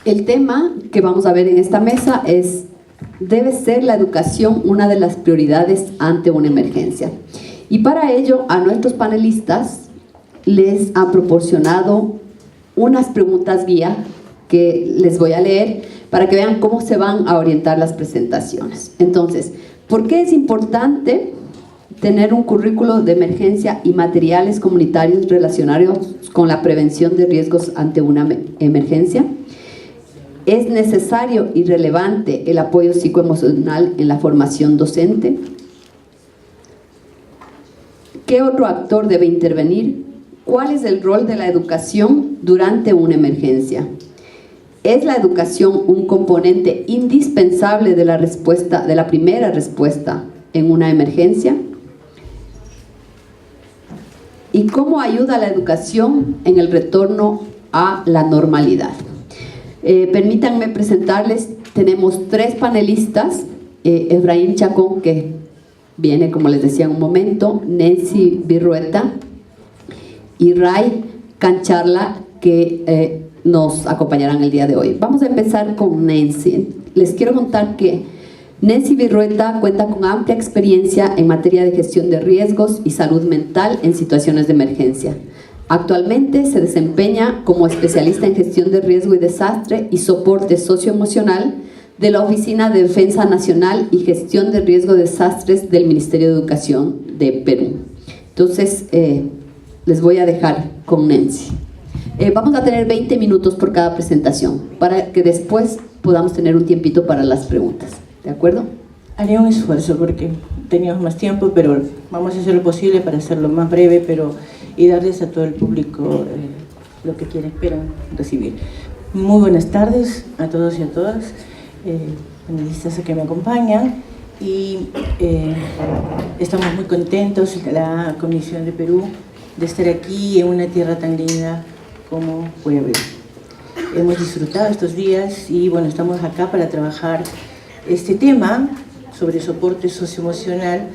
El tema que vamos a ver en esta mesa es: ¿debe ser la educación una de las prioridades ante una emergencia? Y para ello, a nuestros panelistas les han proporcionado unas preguntas guía que les voy a leer para que vean cómo se van a orientar las presentaciones. Entonces, ¿por qué es importante tener un currículo de emergencia y materiales comunitarios relacionados con la prevención de riesgos ante una emergencia? ¿Es necesario y relevante el apoyo psicoemocional en la formación docente? ¿Qué otro actor debe intervenir? ¿Cuál es el rol de la educación durante una emergencia? ¿Es la educación un componente indispensable de la primera respuesta en una emergencia? ¿Y cómo ayuda la educación en el retorno a la normalidad? Permítanme presentarles, tenemos 3 panelistas: Efraín Chacón, que viene, como les decía en un momento, Nancy Virrueta y Ray Cancharla, que nos acompañarán el día de hoy. Vamos a empezar con Nancy. Les quiero contar que Nancy Virrueta cuenta con amplia experiencia en materia de gestión de riesgos y salud mental en situaciones de emergencia. Actualmente se desempeña como especialista en gestión de riesgo y desastre y soporte socioemocional de la Oficina de Defensa Nacional y Gestión de Riesgo de Desastres del Ministerio de Educación de Perú. Entonces, les voy a dejar con Nancy. Vamos a tener 20 minutos por cada presentación para que después podamos tener un tiempito para las preguntas. ¿De acuerdo? Haré un esfuerzo porque teníamos más tiempo, pero vamos a hacer lo posible para hacerlo más breve, y darles a todo el público lo que esperan recibir. Muy buenas tardes a todos y a todas, panelistas que me acompañan, y estamos muy contentos, la Comisión de Perú, de estar aquí en una tierra tan linda como Puebla. Hemos disfrutado estos días y bueno, estamos acá para trabajar este tema sobre soporte socioemocional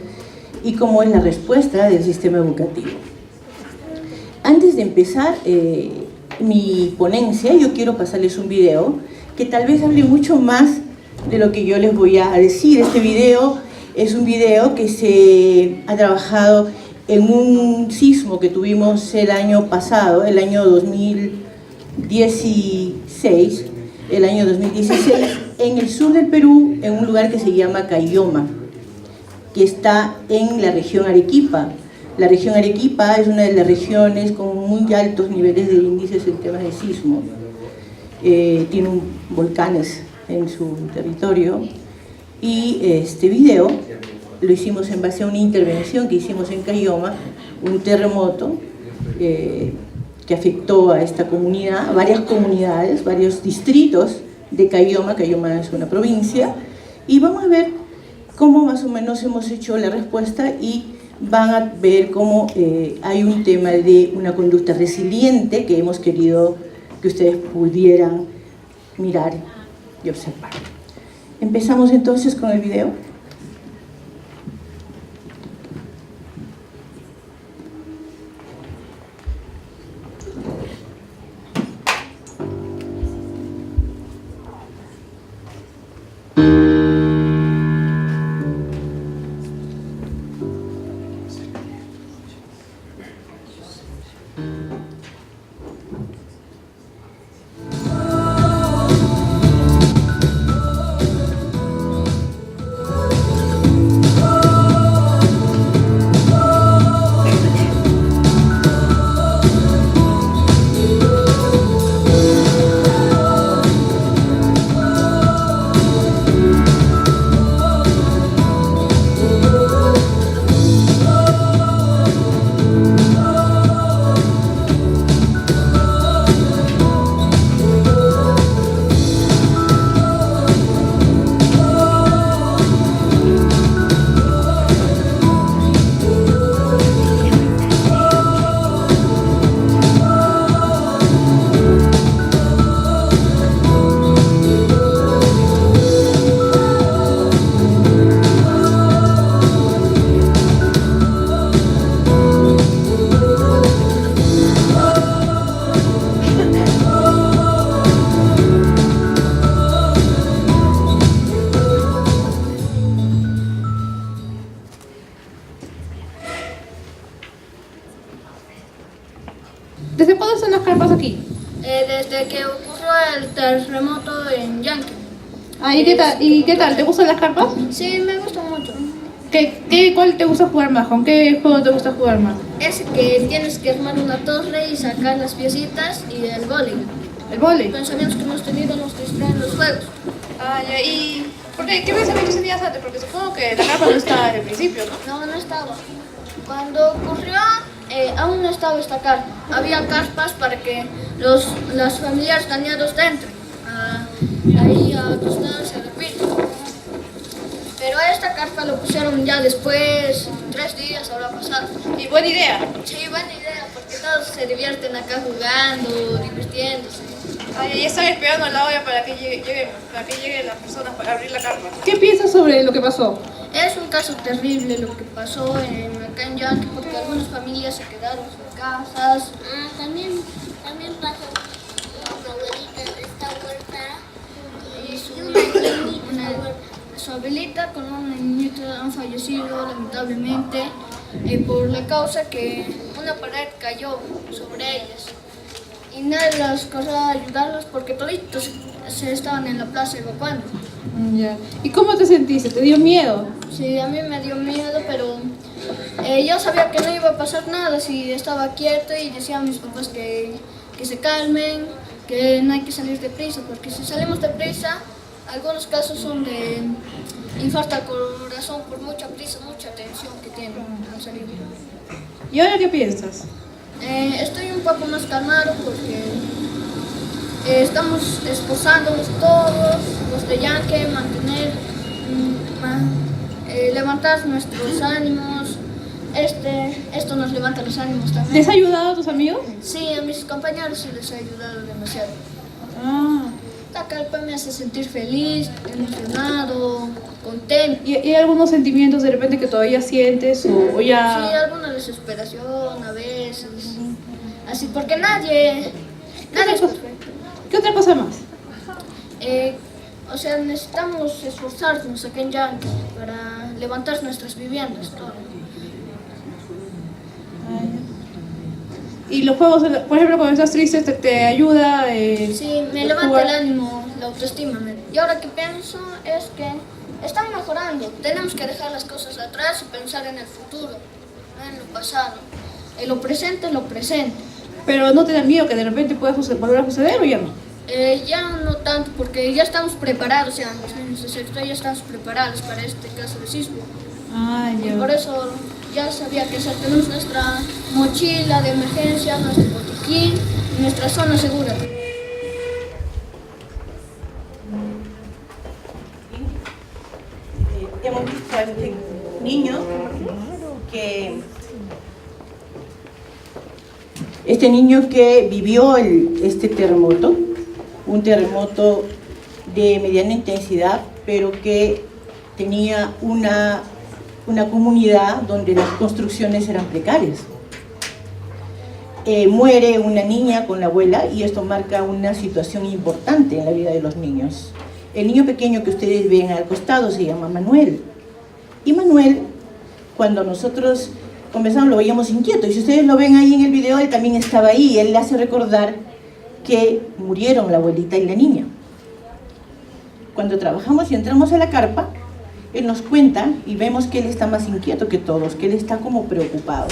y cómo es la respuesta del sistema educativo. Antes de empezar mi ponencia, yo quiero pasarles un video que tal vez hable mucho más de lo que yo les voy a decir. Este video es un video que se ha trabajado en un sismo que tuvimos el año pasado, el año 2016, en el sur del Perú, en un lugar que se llama Caylloma, que está en la región Arequipa. La región Arequipa es una de las regiones con muy altos niveles de índices en temas de sismo. Tiene volcanes en su territorio, y este video lo hicimos en base a una intervención que hicimos en Caylloma, un terremoto que afectó a esta comunidad, a varias comunidades, varios distritos de Caylloma. Caylloma es una provincia, y vamos a ver cómo más o menos hemos hecho la respuesta, y van a ver cómo hay un tema de una conducta resiliente que hemos querido que ustedes pudieran mirar y observar. Empezamos entonces con el video. cuándo están las carpas aquí? Desde que ocurrió el terremoto en Yankee. ¿Y qué tal? ¿Y qué tal? ¿Te gustan las carpas? Sí, me gusta mucho. ¿Cuál te gusta jugar más? ¿Con qué juego te gusta jugar más? Es que tienes que armar una torre y sacar las piecitas y el bowling. ¿El vóley? Pensamientos que hemos tenido nos distraen los juegos. Ya, ¿y qué pensamientos tenías antes? Porque supongo que la carpa no estaba desde el principio, ¿no? No, no estaba. Cuando ocurrió, aún no estaba esta carpa. Había carpas para que las familiares dañados dentro, ahí acostados en el piso. Pero esta carpa lo pusieron ya después, 3 días habrá pasado. Y buena idea. Sí, buena idea, porque todos se divierten acá jugando, divirtiéndose. Ya están esperando la hora para que lleguen las personas para abrir la carpa. ¿Qué piensas sobre lo que pasó? Es un caso terrible lo que pasó acá en Yankee, porque algunas familias se quedaron sin casas. También pasó una abuelita está muerta y su abuelita con una niñita han fallecido lamentablemente por la causa que una pared cayó sobre ellas. Y nadie las corrió a ayudarlos porque toditos se estaban en la plaza evacuando. Ya. ¿Y cómo te sentiste? ¿Te dio miedo? Sí, a mí me dio miedo, pero yo sabía que no iba a pasar nada si estaba quieto y decía a mis papás que se calmen, que no hay que salir deprisa, porque si salimos deprisa, algunos casos son de infarto al corazón por mucha prisa, mucha tensión que tienen al salir. ¿Y ahora qué piensas? Estoy un poco más calmado porque estamos esforzándonos todos, los de Yankee, levantar nuestros ánimos. Esto nos levanta los ánimos también. ¿Les ha ayudado a tus amigos? Sí, a mis compañeros sí les ha ayudado demasiado. La carpa me hace sentir feliz, emocionado, contento. ¿Y hay algunos sentimientos de repente que todavía sientes o ya...? Sí, alguna desesperación a veces. Así, porque nadie es perfecto. ¿Qué otra cosa más? O sea, necesitamos esforzarnos aquí en Yankee para levantar nuestras viviendas, todo. ¿Y los juegos, por ejemplo, cuando estás triste, te ayuda? Sí, me levanta el ánimo, la autoestima. Y ahora que pienso es que están mejorando. Tenemos que dejar las cosas atrás y pensar en el futuro, no en lo pasado. En lo presente, Pero ¿no te da miedo que de repente pueda volver a suceder o ya no? Ya no tanto, porque ya estamos preparados, ya los niños de sexto ya estamos preparados para este caso de sismo. Y por eso ya sabía que hacer. Tenemos nuestra mochila de emergencia, nuestro botiquín y nuestra zona segura. Hemos visto a este niño que vivió este terremoto, un terremoto de mediana intensidad, pero que tenía una comunidad donde las construcciones eran precarias. Muere una niña con la abuela y esto marca una situación importante en la vida de los niños. El niño pequeño que ustedes ven al costado se llama Manuel. Y Manuel, cuando nosotros conversamos, lo veíamos inquieto. Y si ustedes lo ven ahí en el video, él también estaba ahí. Él le hace recordar que murieron la abuelita y la niña. Cuando trabajamos y entramos a la carpa, él nos cuenta y vemos que él está más inquieto que todos, que él está como preocupado.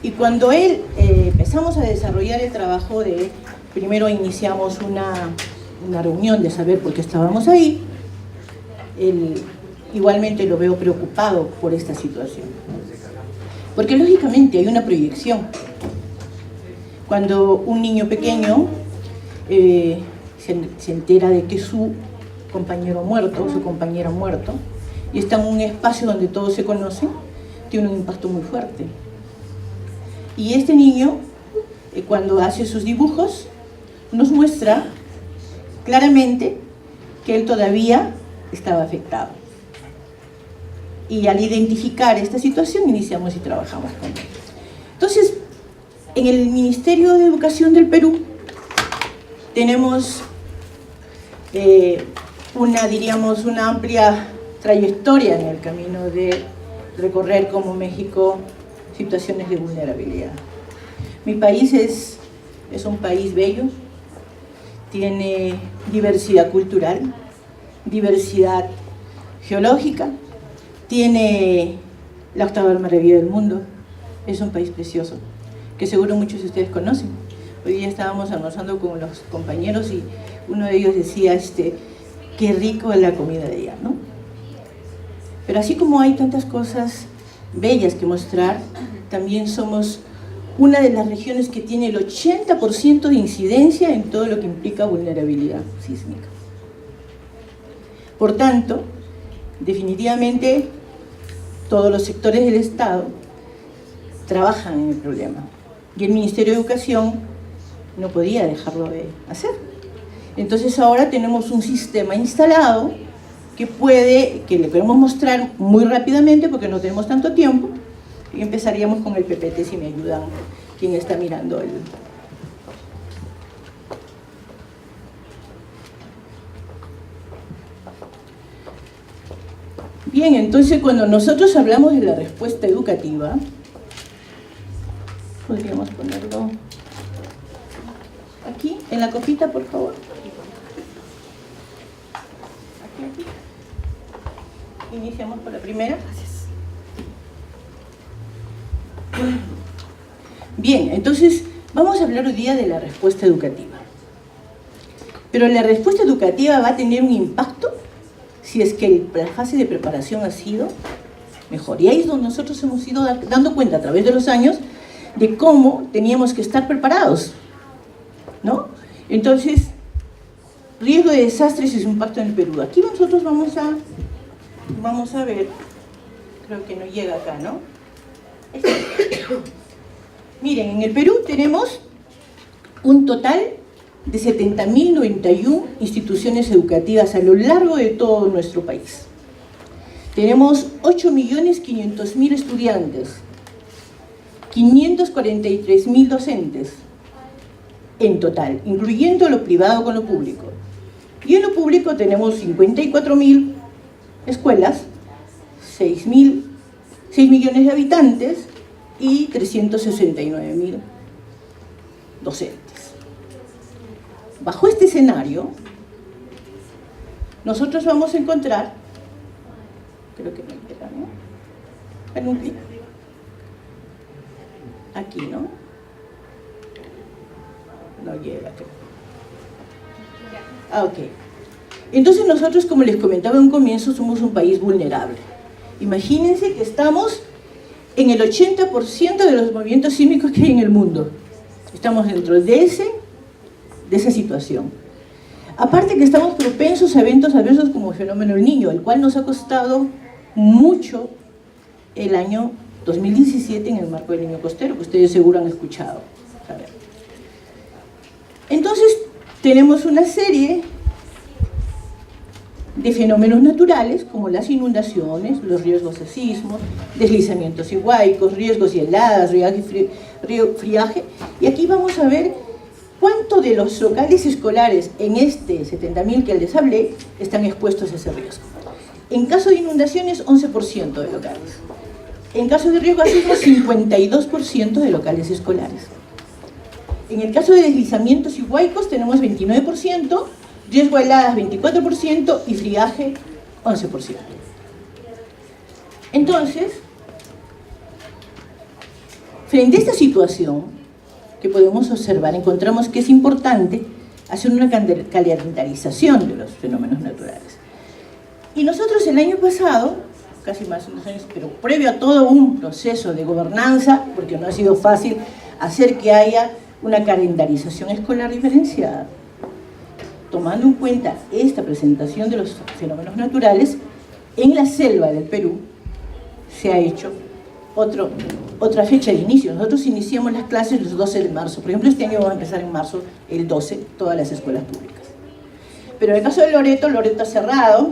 Y cuando empezamos a desarrollar el trabajo primero iniciamos una reunión de saber por qué estábamos ahí, él igualmente lo veo preocupado por esta situación. Porque lógicamente hay una proyección. Cuando un niño pequeño se entera de que su compañero muerto, su compañera muerto, y está en un espacio donde todos se conocen, tiene un impacto muy fuerte. Y este niño, cuando hace sus dibujos, nos muestra claramente que él todavía estaba afectado. Y al identificar esta situación, iniciamos y trabajamos con él. Entonces, en el Ministerio de Educación del Perú, tenemos una amplia trayectoria en el camino de recorrer como México situaciones de vulnerabilidad. Mi país es es un país bello, tiene diversidad cultural, diversidad geológica, tiene la octava maravilla del mundo, es un país precioso, que seguro muchos de ustedes conocen. Hoy día estábamos almorzando con los compañeros y uno de ellos decía, qué rico es la comida de allá, ¿no? Pero así como hay tantas cosas bellas que mostrar, también somos una de las regiones que tiene el 80% de incidencia en todo lo que implica vulnerabilidad sísmica. Por tanto, definitivamente todos los sectores del Estado trabajan en el problema y el Ministerio de Educación no podía dejarlo de hacer. Entonces ahora tenemos un sistema instalado que le podemos mostrar muy rápidamente porque no tenemos tanto tiempo, y empezaríamos con el PPT, si me ayudan quien está mirando el... Bien, entonces cuando nosotros hablamos de la respuesta educativa, podríamos ponerlo aquí, en la copita, por favor. Aquí. Iniciamos por la primera. Gracias. Bien, entonces vamos a hablar hoy día de la respuesta educativa. Pero la respuesta educativa va a tener un impacto si es que la fase de preparación ha sido mejor. Y ahí es donde nosotros hemos ido dando cuenta a través de los años de cómo teníamos que estar preparados, ¿no? Entonces, riesgo de desastres y su impacto en el Perú. Aquí nosotros vamos a ver, creo que no llega acá, ¿no? Miren, en el Perú tenemos un total de 70.091 instituciones educativas a lo largo de todo nuestro país. Tenemos 8.500.000 estudiantes, 543.000 docentes en total, incluyendo lo privado con lo público. Y en lo público tenemos 54.000 escuelas, 6 millones de habitantes y 369.000 docentes. Bajo este escenario, nosotros vamos a encontrar, creo que no llega, ¿no? En un clic. Aquí, ¿no? No llega, creo. Ok. Entonces nosotros, como les comentaba en un comienzo, somos un país vulnerable. Imagínense que estamos en el 80% de los movimientos sísmicos que hay en el mundo. Estamos dentro de esa situación. Aparte que estamos propensos a eventos adversos como el fenómeno del Niño, el cual nos ha costado mucho el año 2017 en el marco del Niño Costero, que ustedes seguro han escuchado. Entonces, tenemos una serie de fenómenos naturales como las inundaciones, los riesgos de sismos, deslizamientos y huaicos, riesgos y heladas, friaje, y aquí vamos a ver cuánto de los locales escolares en este 70.000 que les hablé están expuestos a ese riesgo. En caso de inundaciones, 11% de locales. En caso de riesgo de sismos, 52% de locales escolares. En el caso de deslizamientos y huaicos tenemos 29%, riesgo de heladas 24% y friaje 11%. Entonces, frente a esta situación que podemos observar, encontramos que es importante hacer una calendarización de los fenómenos naturales. Y nosotros el año pasado, casi más de unos años, pero previo a todo un proceso de gobernanza, porque no ha sido fácil hacer que haya una calendarización escolar diferenciada, tomando en cuenta esta presentación de los fenómenos naturales, en la selva del Perú se ha hecho otra fecha de inicio. Nosotros iniciamos las clases los 12 de marzo. Por ejemplo, este año vamos a empezar en marzo, el 12, todas las escuelas públicas. Pero en el caso de Loreto ha cerrado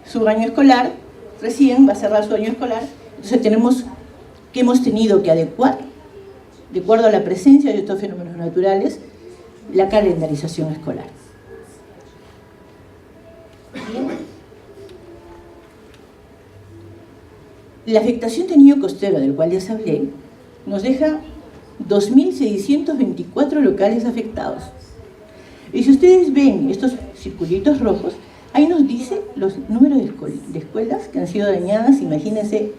su año escolar, recién va a cerrar su año escolar, entonces hemos tenido que adecuar, de acuerdo a la presencia de estos fenómenos naturales, la calendarización escolar. La afectación de Niño Costero, del cual ya se hablé, nos deja 2.624 locales afectados. Y si ustedes ven estos circulitos rojos, ahí nos dice los números de escuelas que han sido dañadas, imagínense,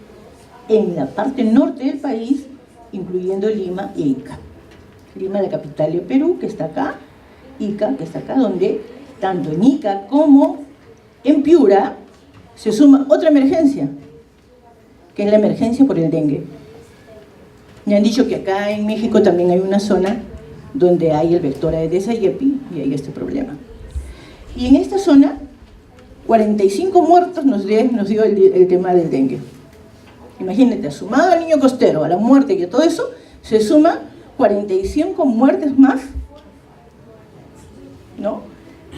en la parte norte del país, incluyendo Lima e Ica. Lima, la capital de Perú, que está acá, Ica, que está acá, donde tanto en Ica como en Piura se suma otra emergencia, que es la emergencia por el dengue. Me han dicho que acá en México también hay una zona donde hay el vector Aedes aegypti y hay este problema. Y en esta zona, 45 muertos nos dio el tema del dengue. Imagínate, sumado al niño costero, a la muerte y a todo eso, se suma 45 muertes más, ¿no?,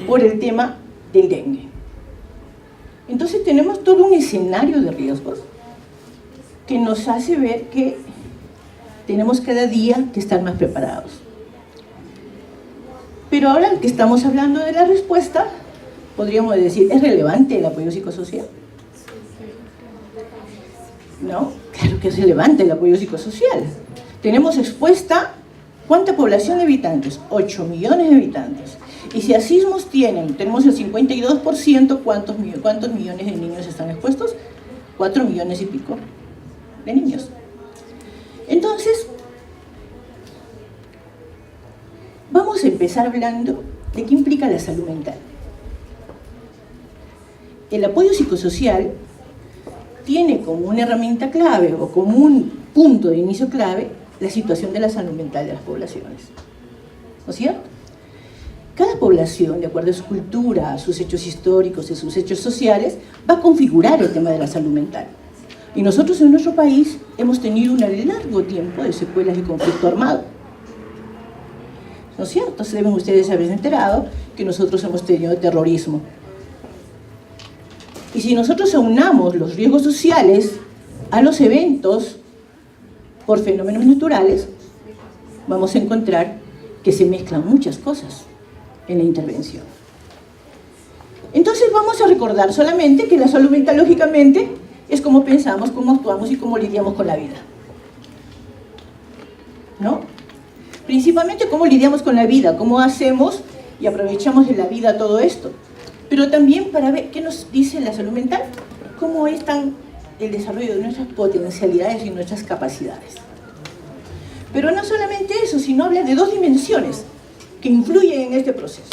por el tema del dengue. Entonces tenemos todo un escenario de riesgos que nos hace ver que tenemos cada día que estar más preparados. Pero ahora que estamos hablando de la respuesta, podríamos decir, ¿es relevante el apoyo psicosocial? ¿No? Claro que es relevante el apoyo psicosocial. Tenemos expuesta, ¿cuánta población de habitantes? 8 millones de habitantes. Y si a sismos tenemos el 52%, ¿cuántos millones de niños están expuestos? 4 millones y pico de niños. Entonces, vamos a empezar hablando de qué implica la salud mental. El apoyo psicosocial tiene como una herramienta clave o como un punto de inicio clave la situación de la salud mental de las poblaciones. ¿No es cierto? Cada población, de acuerdo a su cultura, a sus hechos históricos y sus hechos sociales, va a configurar el tema de la salud mental. Y nosotros en nuestro país hemos tenido un largo tiempo de secuelas de conflicto armado. ¿No es cierto? Se deben ustedes haber enterado que nosotros hemos tenido terrorismo. Y si nosotros aunamos los riesgos sociales a los eventos por fenómenos naturales, vamos a encontrar que se mezclan muchas cosas en la intervención. Entonces vamos a recordar solamente que la salud mental, lógicamente, es cómo pensamos, cómo actuamos y cómo lidiamos con la vida, ¿no? Principalmente cómo lidiamos con la vida, cómo hacemos y aprovechamos de la vida todo esto. Pero también para ver qué nos dice la salud mental, cómo es el desarrollo de nuestras potencialidades y nuestras capacidades. Pero no solamente eso, sino habla de dos dimensiones que influyen en este proceso.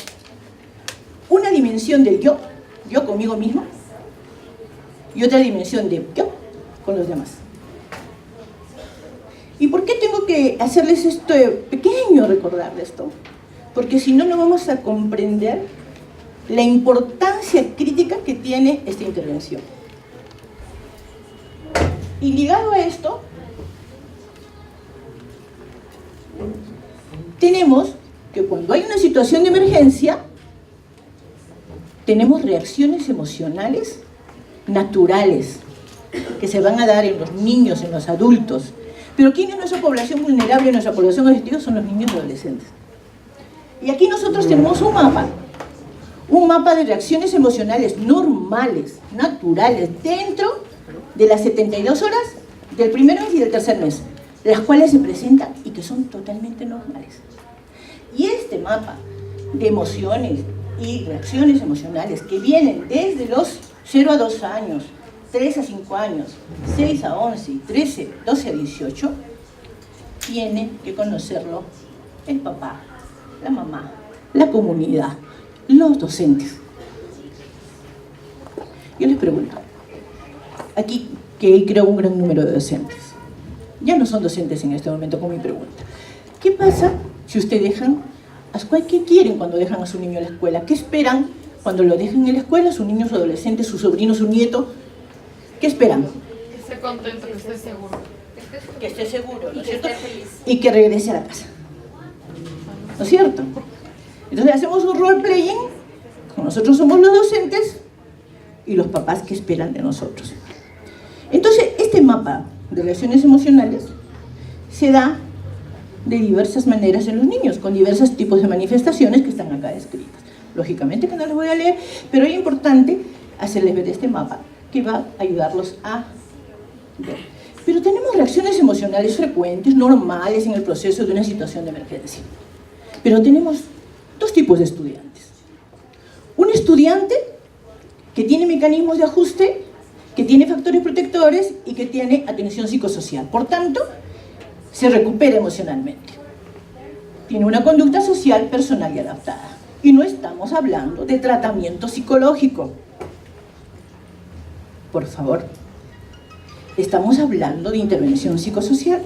Una dimensión del yo conmigo mismo, y otra dimensión de yo con los demás. ¿Y por qué tengo que hacerles esto pequeño, recordarles esto? Porque si no, no vamos a comprender la importancia crítica que tiene esta intervención. Y ligado a esto, tenemos que cuando hay una situación de emergencia, tenemos reacciones emocionales naturales que se van a dar en los niños, en los adultos. Pero ¿quién es nuestra población vulnerable, nuestra población objetiva? Son los niños y adolescentes. Y aquí nosotros tenemos un mapa de reacciones emocionales normales, naturales, dentro de las 72 horas del primer mes y del tercer mes, las cuales se presentan y que son totalmente normales. Y este mapa de emociones y reacciones emocionales que vienen desde los 0 a 2 años, 3 a 5 años, 6 a 11 y 13, 12 a 18, tiene que conocerlo el papá, la mamá, la comunidad, los docentes. Yo les pregunto, aquí que creo un gran número de docentes, ya no son docentes en este momento con mi pregunta, ¿qué pasa si ustedes dejan, qué quieren cuando dejan a su niño a la escuela? ¿Qué esperan cuando lo dejen en la escuela, su niño, su adolescente, su sobrino, su nieto? ¿Qué esperan? Que esté contento, que esté seguro. Que esté seguro, ¿no es cierto? Y que regrese a la casa, ¿no es cierto? Entonces hacemos un role-playing, nosotros somos los docentes y los papás que esperan de nosotros. Entonces, este mapa de reacciones emocionales se da de diversas maneras en los niños, con diversos tipos de manifestaciones que están acá descritas. Lógicamente que no les voy a leer, pero es importante hacerles ver este mapa que va a ayudarlos a ver. Pero tenemos reacciones emocionales frecuentes, normales en el proceso de una situación de emergencia. Pero tenemos dos tipos de estudiantes. Un estudiante que tiene mecanismos de ajuste, que tiene factores protectores y que tiene atención psicosocial. Por tanto, se recupera emocionalmente. Tiene una conducta social, personal y adaptada. Y no estamos hablando de tratamiento psicológico. Por favor. Estamos hablando de intervención psicosocial.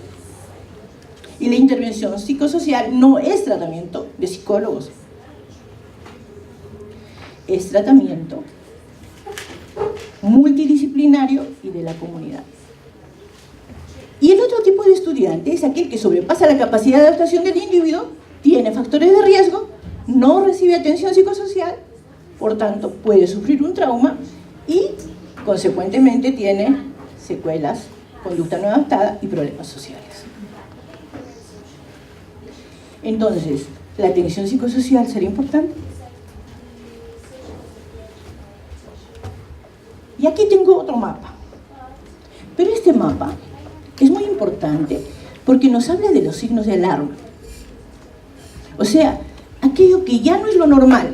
Y la intervención psicosocial no es tratamiento de psicólogos. Es tratamiento multidisciplinario y de la comunidad. Y el otro tipo de estudiante es aquel que sobrepasa la capacidad de adaptación del individuo, tiene factores de riesgo, no recibe atención psicosocial, por tanto puede sufrir un trauma y consecuentemente tiene secuelas, conducta no adaptada y problemas sociales. Entonces, ¿la atención psicosocial será importante? Y aquí tengo otro mapa. Pero este mapa es muy importante porque nos habla de los signos de alarma. O sea, aquello que ya no es lo normal,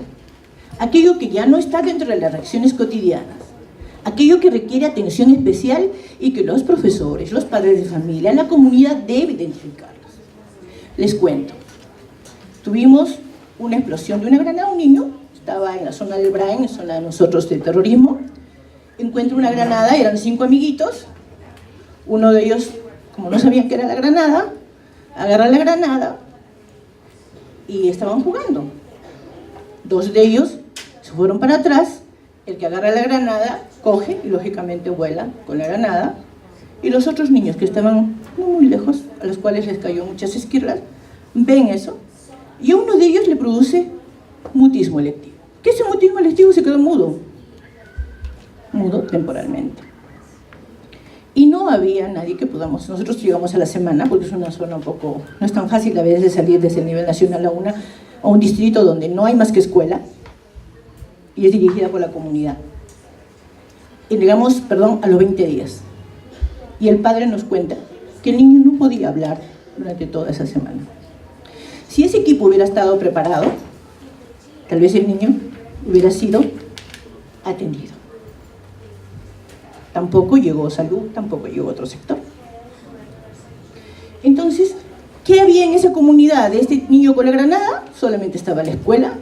aquello que ya no está dentro de las reacciones cotidianas, aquello que requiere atención especial y que los profesores, los padres de familia, la comunidad debe identificarlos. Les cuento. Tuvimos una explosión de una granada, un niño, estaba en la zona del Brain, en zona de nosotros de terrorismo, encuentra una granada, eran 5 amiguitos, uno de ellos, como no sabían que era la granada, agarra la granada y estaban jugando. 2 de ellos se fueron para atrás, el que agarra la granada coge y lógicamente vuela con la granada, y los otros niños que estaban no muy lejos, a los cuales les cayó muchas esquirlas, ven eso, y a uno de ellos le produce mutismo electivo. ¿Qué es el mutismo electivo? Se quedó mudo temporalmente. Y no había nadie que podamos, nosotros llegamos a la semana, porque es una zona un poco, no es tan fácil a veces salir desde el nivel nacional a un distrito donde no hay más que escuela, y es dirigida por la comunidad. Y llegamos, a los 20 días. Y el padre nos cuenta que el niño no podía hablar durante toda esa semana. Si ese equipo hubiera estado preparado, tal vez el niño hubiera sido atendido. Tampoco llegó salud, tampoco llegó otro sector. Entonces, ¿qué había en esa comunidad de este niño con la granada? Solamente estaba la escuela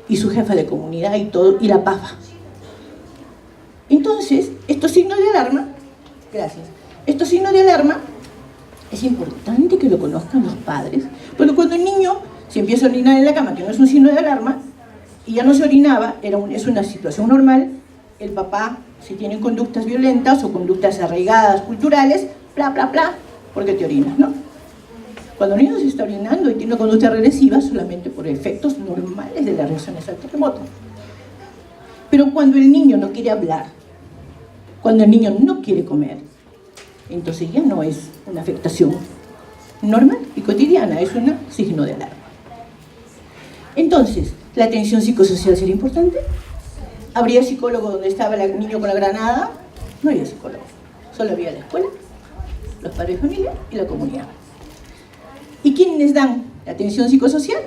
y su jefa de comunidad y todo, y la PAFA. Entonces, estos signos de alarma, gracias, estos signos de alarma es importante que lo conozcan los padres, porque cuando el niño se empieza a orinar en la cama, que no es un signo de alarma, y ya no se orinaba, es una situación normal, el papá, si tienen conductas violentas o conductas arraigadas culturales, bla, bla, bla, porque te orinas, ¿no? Cuando el niño se está orinando y tiene una conducta regresiva, solamente por efectos normales de las reacciones al terremoto. Pero cuando el niño no quiere hablar, cuando el niño no quiere comer, entonces ya no es una afectación normal y cotidiana, es un signo de alarma. Entonces, ¿la atención psicosocial sería importante? ¿Habría psicólogo donde estaba el niño con la granada? No había psicólogo, solo había la escuela, los padres de familia y la comunidad. ¿Y quiénes dan la atención psicosocial?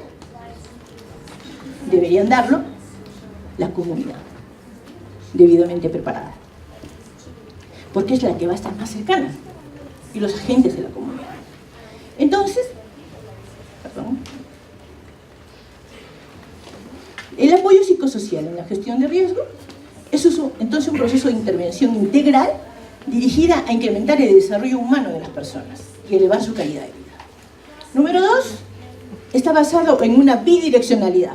Deberían darlo la comunidad, debidamente preparada, porque es la que va a estar más cercana, y los agentes de la comunidad. Entonces, el apoyo psicosocial en la gestión de riesgo es entonces un proceso de intervención integral dirigida a incrementar el desarrollo humano de las personas y elevar su calidad de vida. Número 2, está basado en una bidireccionalidad.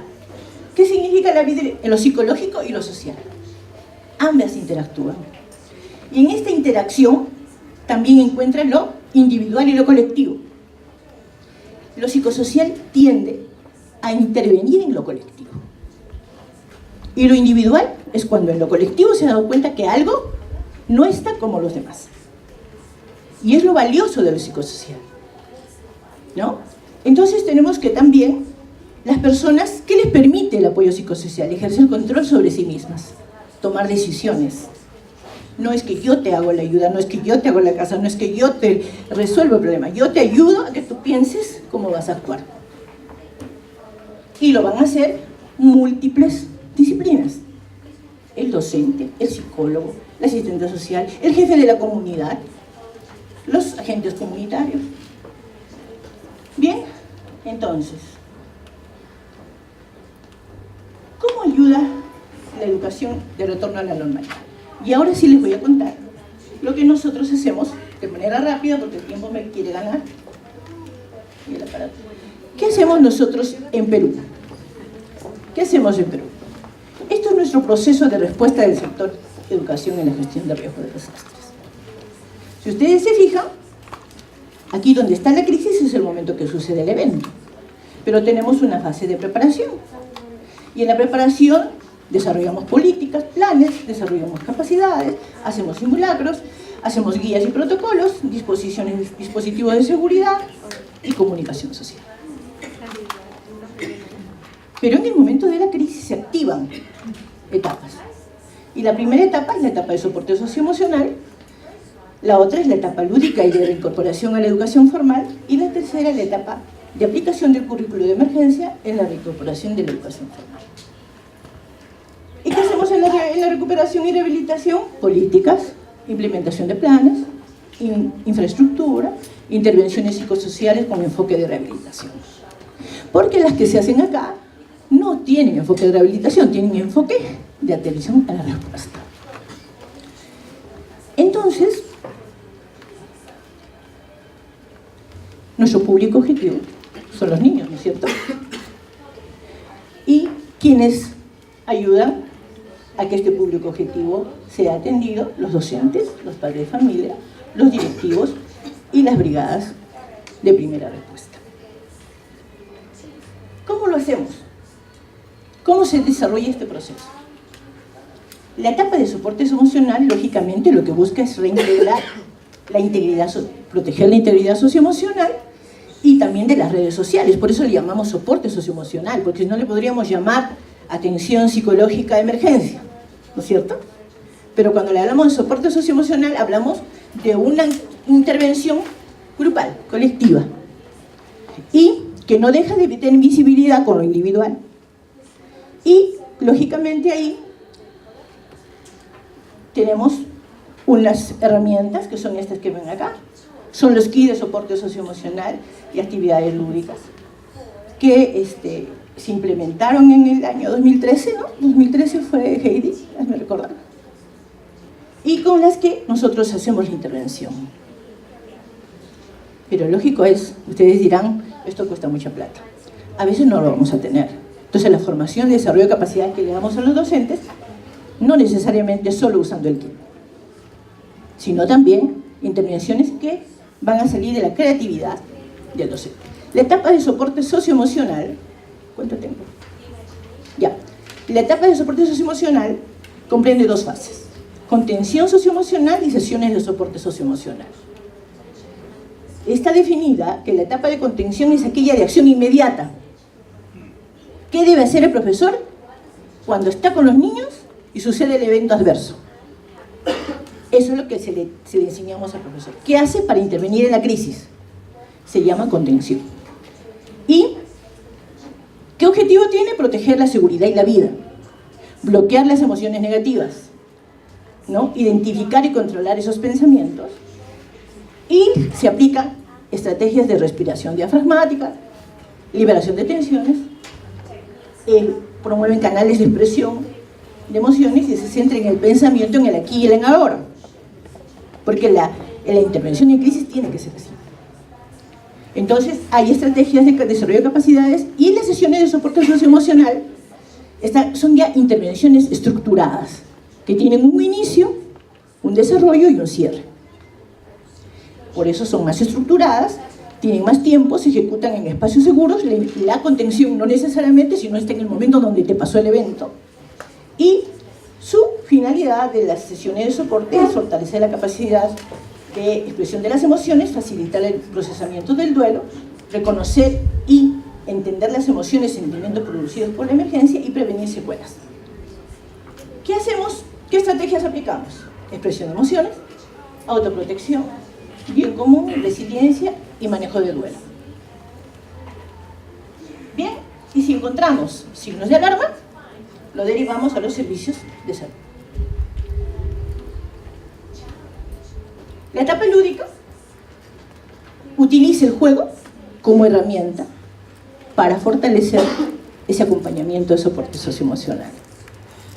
¿Qué significa en lo psicológico y lo social? Ambas interactúan. Y en esta interacción también encuentran lo individual y lo colectivo. Lo psicosocial tiende a intervenir en lo colectivo. Y lo individual es cuando en lo colectivo se ha dado cuenta que algo no está como los demás. Y es lo valioso de lo psicosocial, ¿no? Entonces tenemos que también las personas, ¿qué les permite el apoyo psicosocial? Ejercer control sobre sí mismas, tomar decisiones, No es que yo te hago la ayuda, no es que yo te hago la casa, no es que yo te resuelvo el problema. Yo te ayudo a que tú pienses cómo vas a actuar. Y lo van a hacer múltiples disciplinas. El docente, el psicólogo, el asistente social, el jefe de la comunidad, los agentes comunitarios. Bien, entonces, ¿cómo ayuda la educación de retorno a la normalidad? Y ahora sí les voy a contar lo que nosotros hacemos de manera rápida, porque el tiempo me quiere ganar. Y el aparato. ¿Qué hacemos nosotros en Perú? ¿Qué hacemos en Perú? Esto es nuestro proceso de respuesta del sector educación en la gestión de riesgo de desastres. Si ustedes se fijan, aquí donde está la crisis es el momento que sucede el evento. Pero tenemos una fase de preparación. Y en la preparación desarrollamos políticas, planes, desarrollamos capacidades, hacemos simulacros, hacemos guías y protocolos, dispositivos de seguridad y comunicación social. Pero en el momento de la crisis se activan etapas. Y la primera etapa es la etapa de soporte socioemocional, la otra es la etapa lúdica y de reincorporación a la educación formal, y la tercera es la etapa de aplicación del currículo de emergencia en la reincorporación de la educación formal. ¿Y qué hacemos en la recuperación y rehabilitación? Políticas, implementación de planes, infraestructura, intervenciones psicosociales con enfoque de rehabilitación. Porque las que se hacen acá no tienen enfoque de rehabilitación, tienen enfoque de atención a la respuesta. Entonces, nuestro público objetivo son los niños, ¿no es cierto? Y quienes ayudan a que este público objetivo sea atendido: los docentes, los padres de familia, los directivos y las brigadas de primera respuesta. ¿Cómo lo hacemos? ¿Cómo se desarrolla este proceso? La etapa de soporte emocional, lógicamente, lo que busca es reintegrar la integridad, proteger la integridad socioemocional y también de las redes sociales. Por eso le llamamos soporte socioemocional, porque si no le podríamos llamar atención psicológica de emergencia, ¿no es cierto? Pero cuando le hablamos de soporte socioemocional, hablamos de una intervención grupal, colectiva, y que no deja de tener visibilidad con lo individual. Y, lógicamente, ahí tenemos unas herramientas que son estas que ven acá. Son los kits de soporte socioemocional y actividades lúdicas que se implementaron en el año 2013, ¿no? 2013 fue Heidi, me recordan. Y con las que nosotros hacemos la intervención. Pero lógico es, ustedes dirán, esto cuesta mucha plata. A veces no lo vamos a tener. Entonces la formación y desarrollo de capacidades que le damos a los docentes, no necesariamente solo usando el kit, sino también intervenciones que van a salir de la creatividad del docente. La etapa de soporte socioemocional, ¿cuánto tiempo? Ya. La etapa de soporte socioemocional comprende dos fases: contención socioemocional y sesiones de soporte socioemocional. Está definida que la etapa de contención es aquella de acción inmediata. ¿Qué debe hacer el profesor cuando está con los niños y sucede el evento adverso? Eso es lo que se le enseñamos al profesor. ¿Qué hace para intervenir en la crisis? Se llama contención. ¿Y qué objetivo tiene? Proteger la seguridad y la vida, bloquear las emociones negativas, ¿no? Identificar y controlar esos pensamientos, y se aplican estrategias de respiración diafragmática, liberación de tensiones, promueven canales de expresión de emociones y se centran en el pensamiento, en el aquí y el en ahora, porque la intervención en crisis tiene que ser así. Entonces hay estrategias de desarrollo de capacidades, y las sesiones de soporte socioemocional son ya intervenciones estructuradas que tienen un inicio, un desarrollo y un cierre. Por eso son más estructuradas, tienen más tiempo, se ejecutan en espacios seguros. La contención no necesariamente, sino está en el momento donde te pasó el evento. Y su finalidad de las sesiones de soporte es fortalecer la capacidad de expresión de las emociones, facilitar el procesamiento del duelo, reconocer y entender las emociones y sentimientos producidos por la emergencia y prevenir secuelas. ¿Qué hacemos? ¿Qué estrategias aplicamos? expresión de emociones, autoprotección, bien común, resiliencia y manejo de duelo. Bien, y si encontramos signos de alarma, lo derivamos a los servicios de salud. La etapa lúdica utiliza el juego como herramienta para fortalecer ese acompañamiento de soporte socioemocional.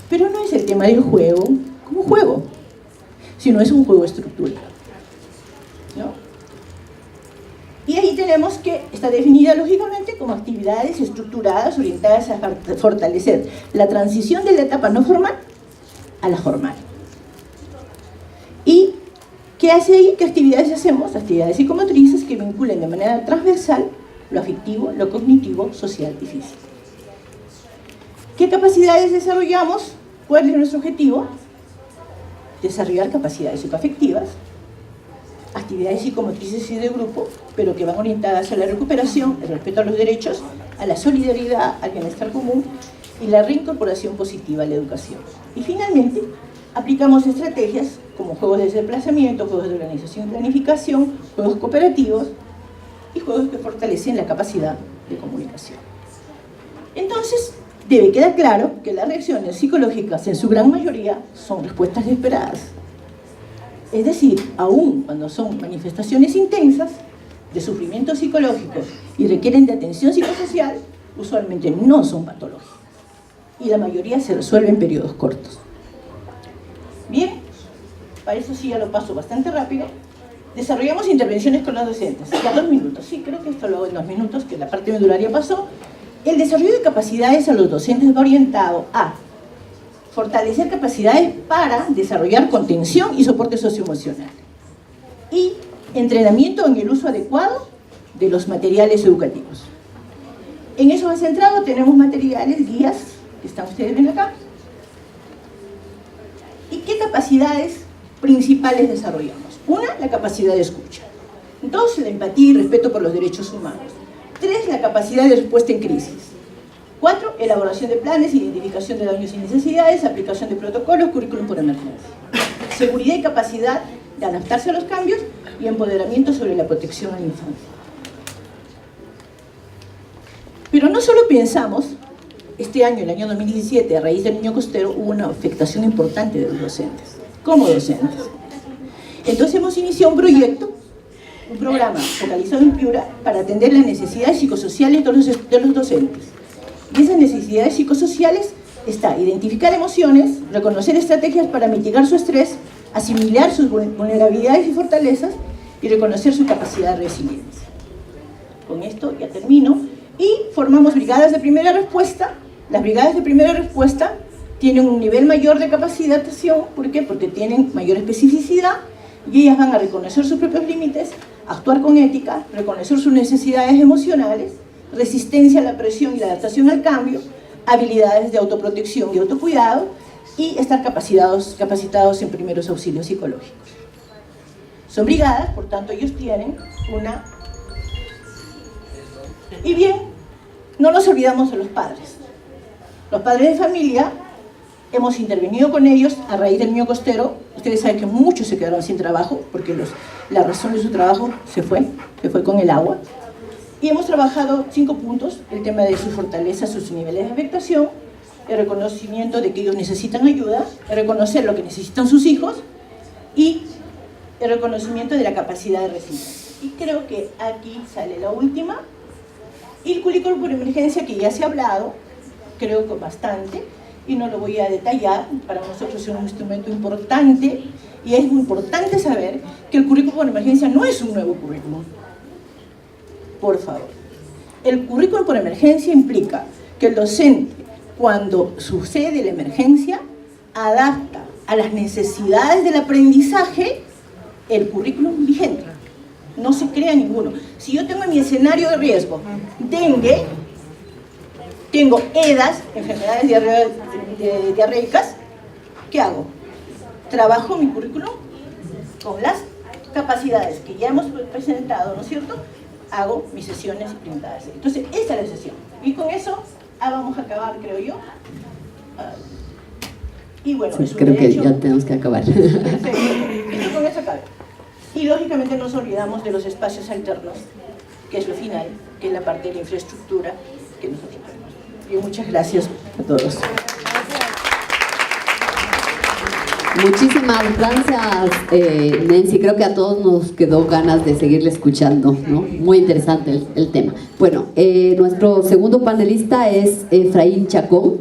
Pero no es el tema del juego como juego, sino es un juego estructurado, ¿no? Y ahí tenemos que está definida lógicamente como actividades estructuradas orientadas a fortalecer la transición de la etapa no formal a la formal. ¿Y qué hace ahí? ¿Qué actividades hacemos? Actividades psicomotrices que vinculen de manera transversal lo afectivo, lo cognitivo, social y físico. ¿Qué capacidades desarrollamos? ¿Cuál es nuestro objetivo? Desarrollar capacidades psicoafectivas, actividades psicomotrices y de grupo, pero que van orientadas a la recuperación, el respeto a los derechos, a la solidaridad, al bienestar común y la reincorporación positiva a la educación. Y finalmente, aplicamos estrategias como juegos de desplazamiento, juegos de organización y planificación, juegos cooperativos y juegos que fortalecen la capacidad de comunicación. Entonces, debe quedar claro que las reacciones psicológicas en su gran mayoría son respuestas esperadas. Es decir, aun cuando son manifestaciones intensas de sufrimiento psicológico y requieren de atención psicosocial, usualmente no son patológicas y la mayoría se resuelve en periodos cortos. Bien, para eso sí ya lo paso bastante rápido. Desarrollamos intervenciones con los docentes. Ya 2 minutos, sí, creo que esto lo hago en 2 minutos, que la parte medularia pasó. El desarrollo de capacidades a los docentes va orientado a fortalecer capacidades para desarrollar contención y soporte socioemocional. Y entrenamiento en el uso adecuado de los materiales educativos. En eso va centrado, tenemos materiales, guías, que están ustedes ven acá. ¿Y qué capacidades principales desarrollamos? 1, la capacidad de escucha. 2, la empatía y respeto por los derechos humanos. 3, la capacidad de respuesta en crisis. 4, elaboración de planes, identificación de daños y necesidades, aplicación de protocolos, currículum por emergencia. Seguridad y capacidad de adaptarse a los cambios y empoderamiento sobre la protección a la infancia. Pero no solo pensamos, este año, el año 2017, a raíz del Niño Costero, hubo una afectación importante de los docentes, como docentes. Entonces hemos iniciado un proyecto, un programa focalizado en Piura para atender las necesidades psicosociales de los docentes. Y esas necesidades psicosociales está identificar emociones, reconocer estrategias para mitigar su estrés, asimilar sus vulnerabilidades y fortalezas y reconocer su capacidad de resiliencia. Con esto ya termino. Y formamos brigadas de primera respuesta. Las brigadas de primera respuesta tienen un nivel mayor de capacitación. ¿Por qué? Porque tienen mayor especificidad y ellas van a reconocer sus propios límites, actuar con ética, reconocer sus necesidades emocionales, resistencia a la presión y la adaptación al cambio, habilidades de autoprotección y autocuidado y estar capacitados en primeros auxilios psicológicos. Son brigadas, por tanto ellos tienen una... Y bien, no nos olvidamos de los padres. Los padres de familia, hemos intervenido con ellos a raíz del Niño Costero. Ustedes saben que muchos se quedaron sin trabajo porque la razón de su trabajo se fue con el agua. Y hemos trabajado 5 puntos, el tema de sus fortalezas, sus niveles de afectación, el reconocimiento de que ellos necesitan ayuda, el reconocer lo que necesitan sus hijos y el reconocimiento de la capacidad de resiliencia. Y creo que aquí sale la última. Y el currículum por emergencia, que ya se ha hablado, creo que bastante, y no lo voy a detallar, para nosotros es un instrumento importante, y es muy importante saber que el currículum por emergencia no es un nuevo currículum. Por favor. El currículum por emergencia implica que el docente, cuando sucede la emergencia, adapta a las necesidades del aprendizaje el currículum vigente. No se crea ninguno. Si yo tengo en mi escenario de riesgo dengue, tengo EDAs, enfermedades diarreicas, ¿qué hago? Trabajo mi currículum con las capacidades que ya hemos presentado, ¿no es cierto? Hago mis sesiones brindadas. Entonces, esta es la sesión. Y con eso vamos a acabar, creo yo. Y bueno, Sí, es un creo que derecho. ya tenemos que acabar. Perfecto. Y con eso acabe. Y lógicamente no nos olvidamos de los espacios alternos, que es lo final, que es la parte de la infraestructura que nosotros tenemos. Y muchas gracias a todos. Muchísimas gracias, Nancy. Creo que a todos nos quedó ganas de seguirle escuchando, ¿no? Muy interesante el tema. Bueno, nuestro segundo panelista es Efraín Chacón.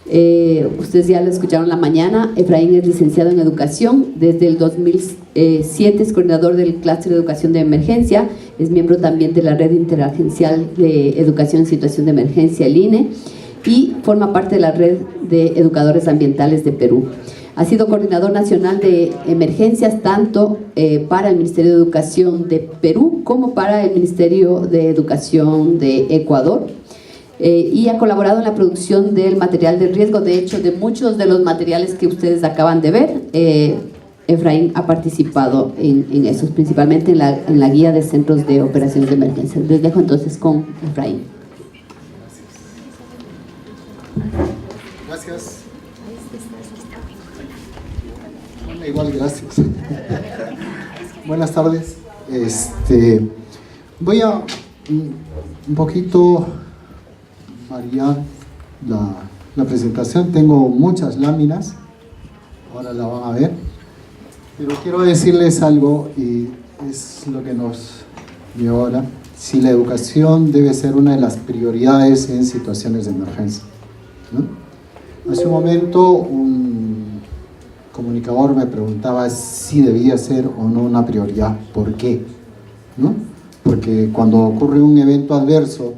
Ustedes ya lo escucharon en la mañana. Efraín es licenciado en Educación. Desde el 2007 es coordinador del Clúster de Educación de Emergencia. Es miembro también de la Red Interagencial de Educación en Situación de Emergencia, el INE, y forma parte de la Red de Educadores Ambientales de Perú. Ha sido coordinador nacional de emergencias tanto para el Ministerio de Educación de Perú como para el Ministerio de Educación de Ecuador, y ha colaborado en la producción del material de riesgo. De hecho, de muchos de los materiales que ustedes acaban de ver, Efraín ha participado en esos, principalmente en la guía de centros de operaciones de emergencia. Les dejo entonces con Efraín. Gracias. Bueno, igual, gracias. Buenas tardes. Voy a un poquito variar la presentación. Tengo muchas láminas, ahora la van a ver, pero quiero decirles algo, y es lo que nos dio ahora. Si la educación debe ser una de las prioridades en situaciones de emergencia, ¿no? Hace un momento un comunicador me preguntaba si debía ser o no una prioridad. ¿Por qué? ¿No? Porque cuando ocurre un evento adverso,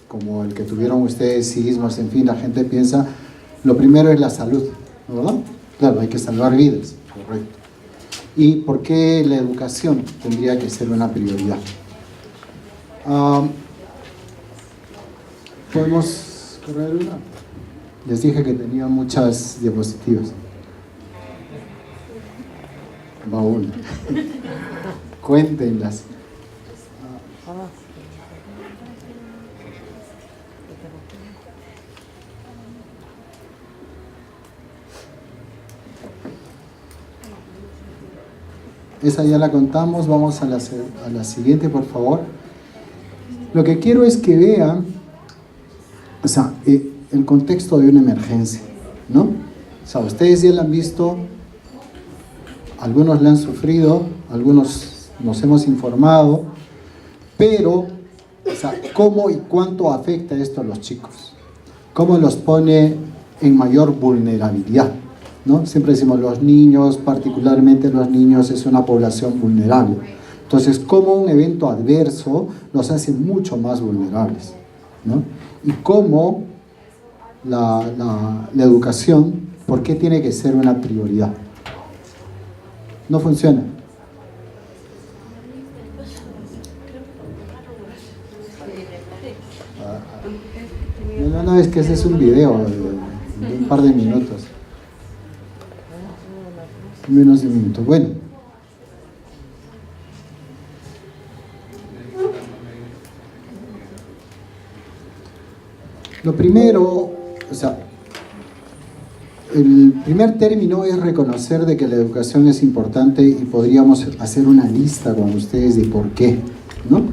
como el que tuvieron ustedes, sismos, en fin, la gente piensa, lo primero es la salud, ¿verdad? Claro, hay que salvar vidas, correcto. ¿Y por qué la educación tendría que ser una prioridad? ¿Podemos correr una? Les dije que tenía muchas diapositivas. Va una. Cuéntenlas. Esa ya la contamos, vamos a la siguiente, por favor. Lo que quiero es que vean, o sea, el contexto de una emergencia, ¿no? O sea, ustedes ya la han visto, algunos la han sufrido, algunos nos hemos informado, pero, o sea, ¿cómo y cuánto afecta esto a los chicos? ¿Cómo los pone en mayor vulnerabilidad? ¿No? Siempre decimos los niños, particularmente los niños, es una población vulnerable. Entonces, cómo un evento adverso los hace mucho más vulnerables, ¿no? Y cómo la educación, ¿por qué tiene que ser una prioridad? No funciona. No, es que ese es un video de un par de minutos. Menos de un minuto. Bueno. Lo primero, o sea, el primer término es reconocer de que la educación es importante y podríamos hacer una lista con ustedes de por qué, ¿no?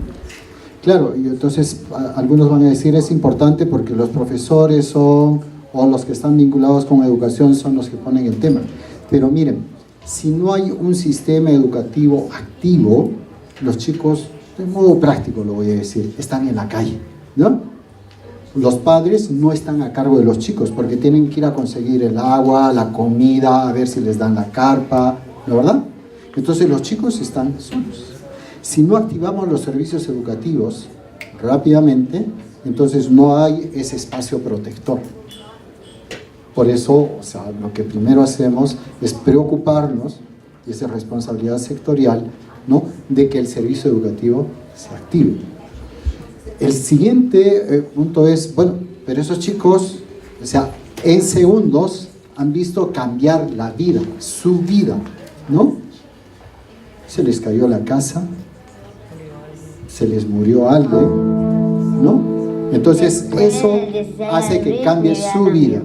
Claro, y entonces algunos van a decir es importante porque los profesores son, o los que están vinculados con educación son los que ponen el tema. Pero miren, si no hay un sistema educativo activo, los chicos, de modo práctico lo voy a decir, están en la calle, ¿no? Los padres no están a cargo de los chicos porque tienen que ir a conseguir el agua, la comida, a ver si les dan la carpa, ¿no, verdad? Entonces los chicos están solos. Si no activamos los servicios educativos rápidamente, entonces no hay ese espacio protector. Por eso, o sea, lo que primero hacemos es preocuparnos, y esa es responsabilidad sectorial, ¿no?, de que el servicio educativo se active. El siguiente punto es, bueno, pero esos chicos, o sea, en segundos han visto cambiar la vida, su vida, ¿no? Se les cayó la casa, se les murió alguien, ¿no? Entonces eso hace que cambie su vida.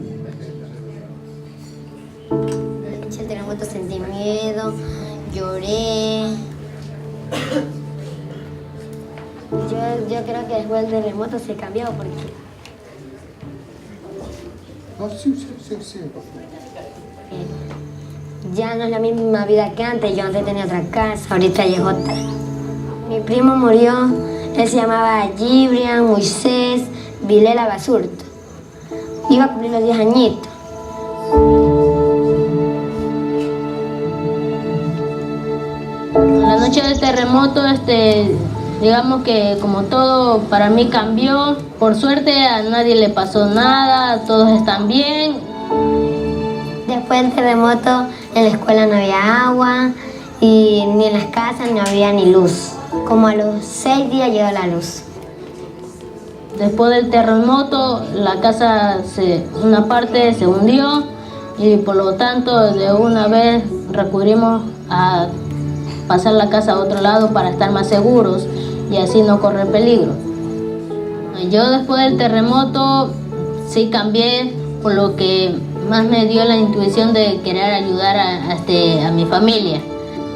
Yo creo que después del terremoto se cambió porque Sí. ya no es la misma vida que antes. Yo antes tenía otra casa, ahorita ya es otra. Mi primo murió, él se llamaba Gibrian Moisés Vilela Basurto. Iba a cumplir los 10 añitos. La noche del terremoto, digamos que como todo para mí cambió. Por suerte a nadie le pasó nada, todos están bien. Después del terremoto en la escuela no había agua y ni en las casas no había ni luz. Como a los 6 días llegó la luz. Después del terremoto la casa, una parte se hundió y por lo tanto de una vez recurrimos a pasar la casa a otro lado para estar más seguros y así no correr peligro. Yo después del terremoto sí cambié, por lo que más me dio la intuición de querer ayudar a mi familia.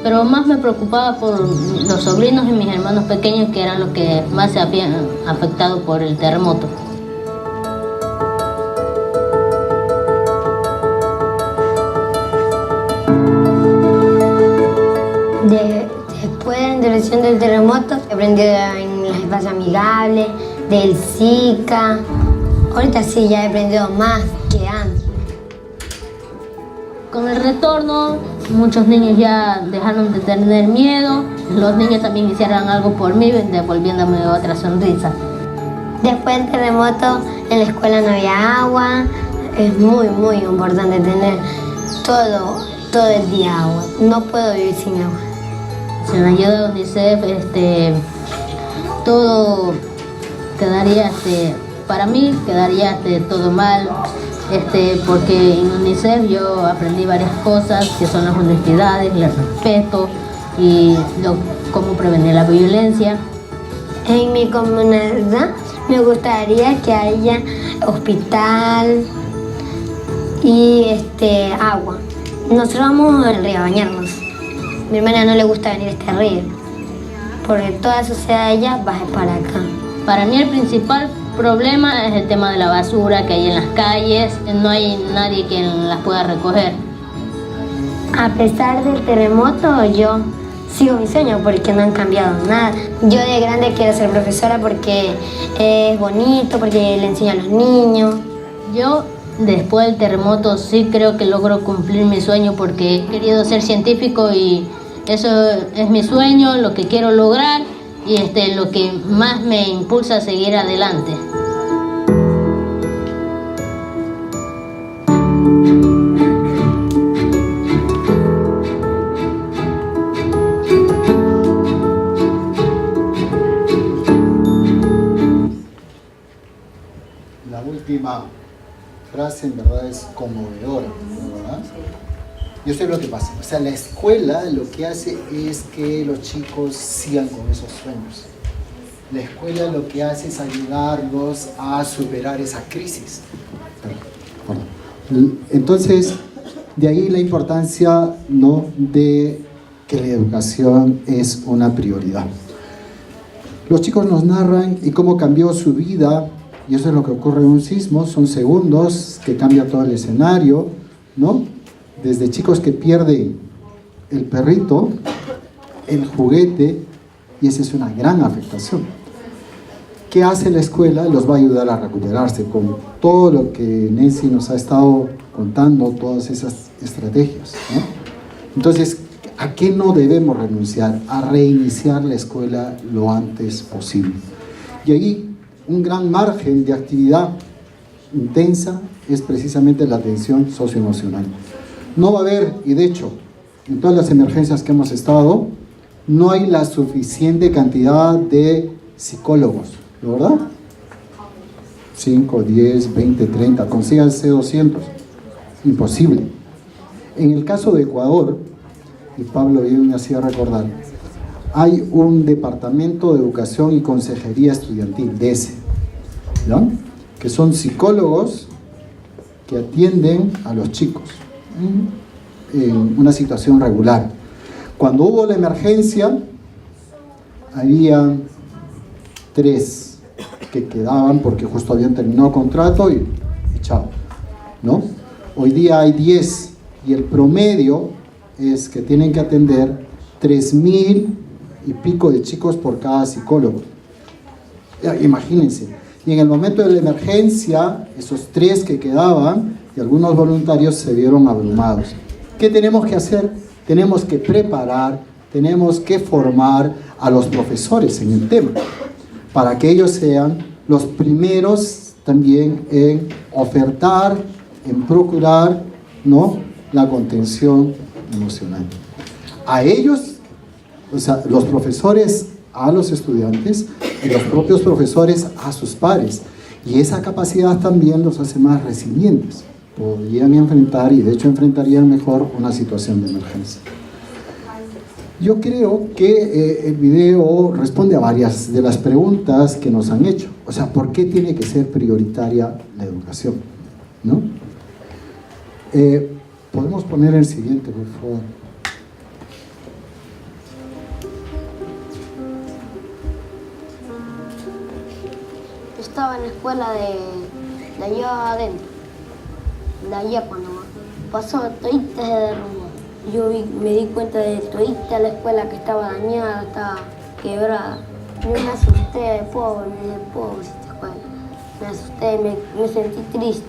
Pero más me preocupaba por los sobrinos y mis hermanos pequeños, que eran los que más se habían afectado por el terremoto. Después de la intervención del terremoto, he aprendido en las espacios amigables, del Zika. Ahorita sí, ya he aprendido más que antes. Con el retorno, muchos niños ya dejaron de tener miedo. Los niños también hicieron algo por mí, devolviéndome otra sonrisa. Después del terremoto, en la escuela no había agua. Es muy, muy importante tener todo el día agua. No puedo vivir sin agua. Sin la ayuda de UNICEF, todo quedaría, para mí quedaría todo mal, porque en UNICEF yo aprendí varias cosas, que son las honestidades, el respeto y cómo prevenir la violencia. En mi comunidad me gustaría que haya hospital y agua. Nosotros vamos al río a bañarnos. Mi hermana no le gusta venir a este río, porque toda la sociedad de ella va para acá. Para mí el principal problema es el tema de la basura que hay en las calles. No hay nadie quien las pueda recoger. A pesar del terremoto, yo sigo mi sueño porque no han cambiado nada. Yo de grande quiero ser profesora porque es bonito, porque le enseño a los niños. Yo después del terremoto sí creo que logro cumplir mi sueño, porque he querido ser científico y eso es mi sueño, lo que quiero lograr y lo que más me impulsa a seguir adelante. La última frase en verdad es conmovedora, ¿verdad? Yo sé lo que pasa. O sea, la escuela lo que hace es que los chicos sigan con esos sueños. La escuela lo que hace es ayudarlos a superar esa crisis. Entonces, de ahí la importancia, ¿no?, de que la educación es una prioridad. Los chicos nos narran y cómo cambió su vida, y eso es lo que ocurre en un sismo. Son segundos que cambia todo el escenario, ¿no? Desde chicos que pierden el perrito, el juguete, y esa es una gran afectación. ¿Qué hace la escuela? Los va a ayudar a recuperarse con todo lo que Nancy nos ha estado contando, todas esas estrategias, ¿no? Entonces, ¿a qué no debemos renunciar? A reiniciar la escuela lo antes posible. Y ahí un gran margen de actividad intensa es precisamente la atención socioemocional. No va a haber, y de hecho, en todas las emergencias que hemos estado, no hay la suficiente cantidad de psicólogos, ¿no, verdad? 5, 10, 20, 30, consíganse 200. Imposible. En el caso de Ecuador, y Pablo bien me hacía recordar, hay un departamento de educación y consejería estudiantil, DESE, ¿no?, que son psicólogos que atienden a los chicos en una situación regular. Cuando hubo la emergencia, había 3 que quedaban porque justo habían terminado contrato y chao, ¿no? Hoy día hay 10 y el promedio es que tienen que atender 3.000 y pico de chicos por cada psicólogo. Ya, imagínense. Y en el momento de la emergencia, esos 3 que quedaban y algunos voluntarios se vieron abrumados. ¿Qué tenemos que hacer? Tenemos que preparar, tenemos que formar a los profesores en el tema, para que ellos sean los primeros también en ofertar, en procurar, ¿no?, la contención emocional. A ellos, o sea, los profesores a los estudiantes y los propios profesores a sus pares. Y esa capacidad también los hace más resilientes. Podrían enfrentar, y de hecho enfrentarían mejor, una situación de emergencia. Yo creo que el video responde a varias de las preguntas que nos han hecho. O sea, ¿por qué tiene que ser prioritaria la educación? ¿No? Podemos poner el siguiente, por favor. Estaba en la escuela de allá adentro, de allá cuando pasó todita se derrumbó. Me di cuenta de todita la escuela que estaba dañada, estaba quebrada. Yo me asusté, pobre esta escuela. Me asusté, me sentí triste.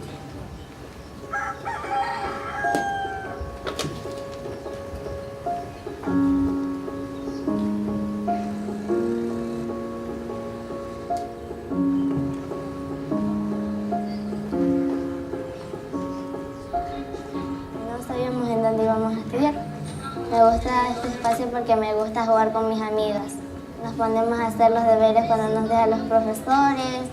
Me gusta este espacio porque me gusta jugar con mis amigas. Nos ponemos a hacer los deberes cuando nos dejan los profesores,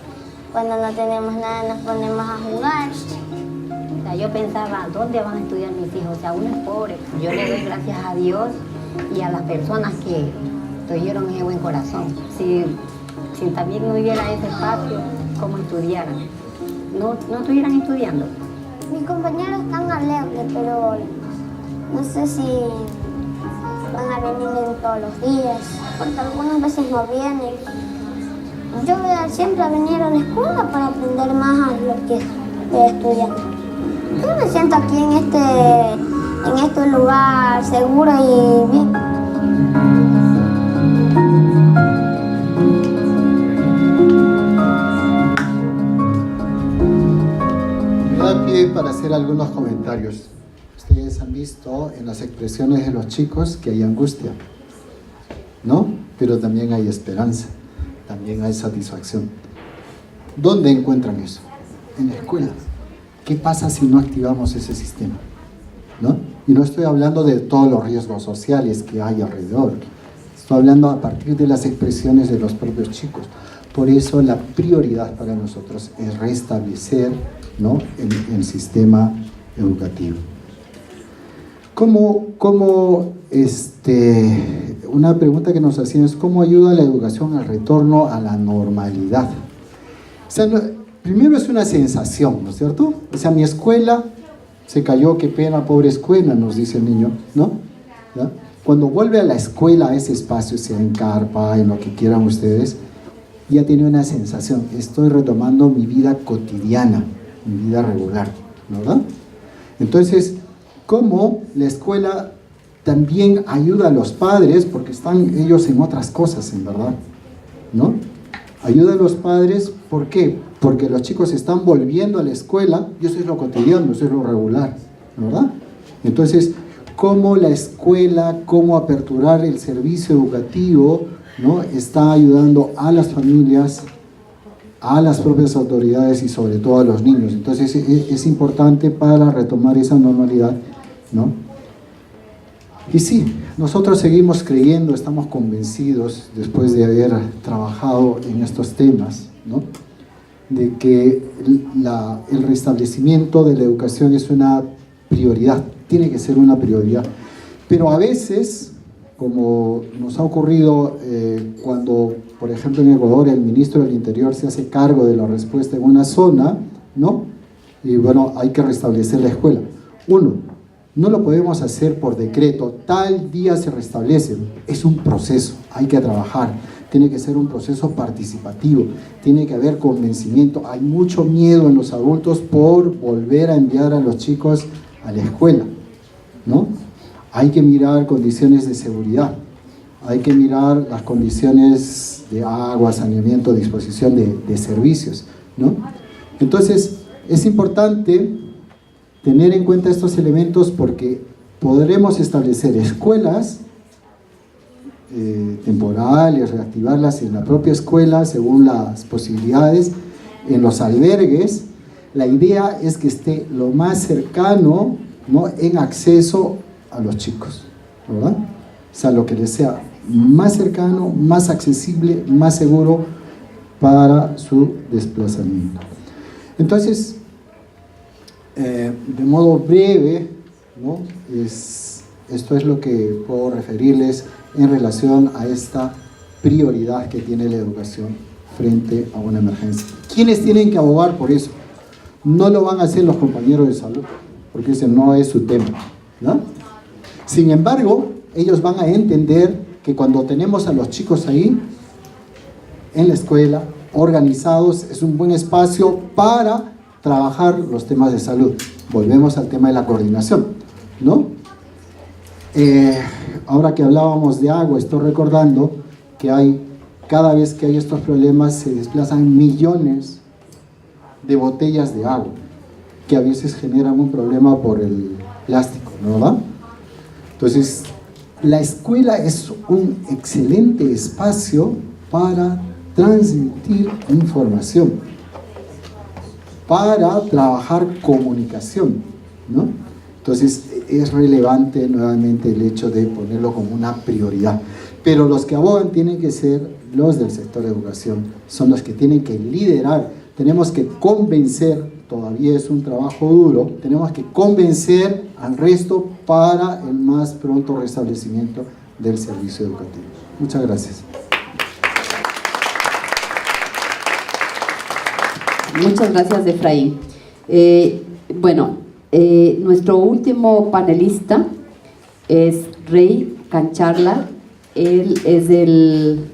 cuando no tenemos nada nos ponemos a jugar. O sea, yo pensaba, ¿dónde van a estudiar mis hijos? O sea, uno es pobre. Yo le doy gracias a Dios y a las personas que tuvieron ese buen corazón. Si también no hubiera ese espacio, ¿cómo estudiaran? No estuvieran estudiando. Mis compañeros están alegres, pero no sé si van a venir todos los días, porque algunas veces no vienen. Yo voy siempre a venir a la escuela para aprender más a lo que estoy estudiando. Yo me siento aquí en este lugar seguro y bien. Me da pie para hacer algunos comentarios. Ustedes han visto en las expresiones de los chicos que hay angustia, ¿no? Pero también hay esperanza, también hay satisfacción. ¿Dónde encuentran eso? En la escuela. ¿Qué pasa si no activamos ese sistema? ¿No? Y no estoy hablando de todos los riesgos sociales que hay alrededor. Estoy hablando a partir de las expresiones de los propios chicos. Por eso la prioridad para nosotros es restablecer, ¿no?, el sistema educativo. Una pregunta que nos hacían es ¿cómo ayuda la educación al retorno a la normalidad? O sea, primero es una sensación, ¿no es cierto? O sea, mi escuela se cayó, qué pena, pobre escuela, nos dice el niño, ¿no? ¿Ya? Cuando vuelve a la escuela, a ese espacio, sea en carpa, en lo que quieran ustedes, ya tiene una sensación, estoy retomando mi vida cotidiana, mi vida regular, ¿verdad? Entonces, ¿cómo la escuela también ayuda a los padres? Porque están ellos en otras cosas, en verdad, ¿no? Ayuda a los padres, ¿por qué? Porque los chicos están volviendo a la escuela y eso es lo cotidiano, eso es lo regular, ¿verdad? Entonces, ¿cómo la escuela, cómo aperturar el servicio educativo, ¿no?, está ayudando a las familias, a las propias autoridades y sobre todo a los niños? Entonces, es importante para retomar esa normalidad, ¿no? Y sí, nosotros seguimos creyendo, estamos convencidos, después de haber trabajado en estos temas, ¿no?, de que el restablecimiento de la educación es una prioridad, tiene que ser una prioridad. Pero a veces, como nos ha ocurrido cuando, por ejemplo, en Ecuador el ministro del Interior se hace cargo de la respuesta en una zona, ¿no?, y bueno, hay que restablecer la escuela. Uno, no lo podemos hacer por decreto, tal día se restablece, es un proceso, hay que trabajar, tiene que ser un proceso participativo, tiene que haber convencimiento. Hay mucho miedo en los adultos por volver a enviar a los chicos a la escuela, ¿no? Hay que mirar condiciones de seguridad, hay que mirar las condiciones de agua, saneamiento, disposición de servicios, ¿no? Entonces, es importante tener en cuenta estos elementos porque podremos establecer escuelas temporales, reactivarlas en la propia escuela según las posibilidades, en los albergues. La idea es que esté lo más cercano, ¿no?, en acceso a los chicos, ¿verdad? O sea, lo que les sea más cercano, más accesible, más seguro para su desplazamiento. Entonces, de modo breve, ¿no?, esto es lo que puedo referirles en relación a esta prioridad que tiene la educación frente a una emergencia. ¿Quiénes tienen que abogar por eso? No lo van a hacer los compañeros de salud, porque ese no es su tema, ¿no? Sin embargo, ellos van a entender que cuando tenemos a los chicos ahí, en la escuela, organizados, es un buen espacio para trabajar los temas de salud. Volvemos al tema de la coordinación, ¿no? Ahora que hablábamos de agua, estoy recordando que cada vez que hay estos problemas se desplazan millones de botellas de agua, que a veces generan un problema por el plástico, ¿no, verdad? Entonces, la escuela es un excelente espacio para transmitir información, para trabajar comunicación, ¿no? Entonces, es relevante nuevamente el hecho de ponerlo como una prioridad. Pero los que abogan tienen que ser los del sector de educación, son los que tienen que liderar. Tenemos que convencer, todavía es un trabajo duro, tenemos que convencer al resto para el más pronto restablecimiento del servicio educativo. Muchas gracias. Muchas gracias, Efraín. Nuestro último panelista es Ray Cancharla. Él es el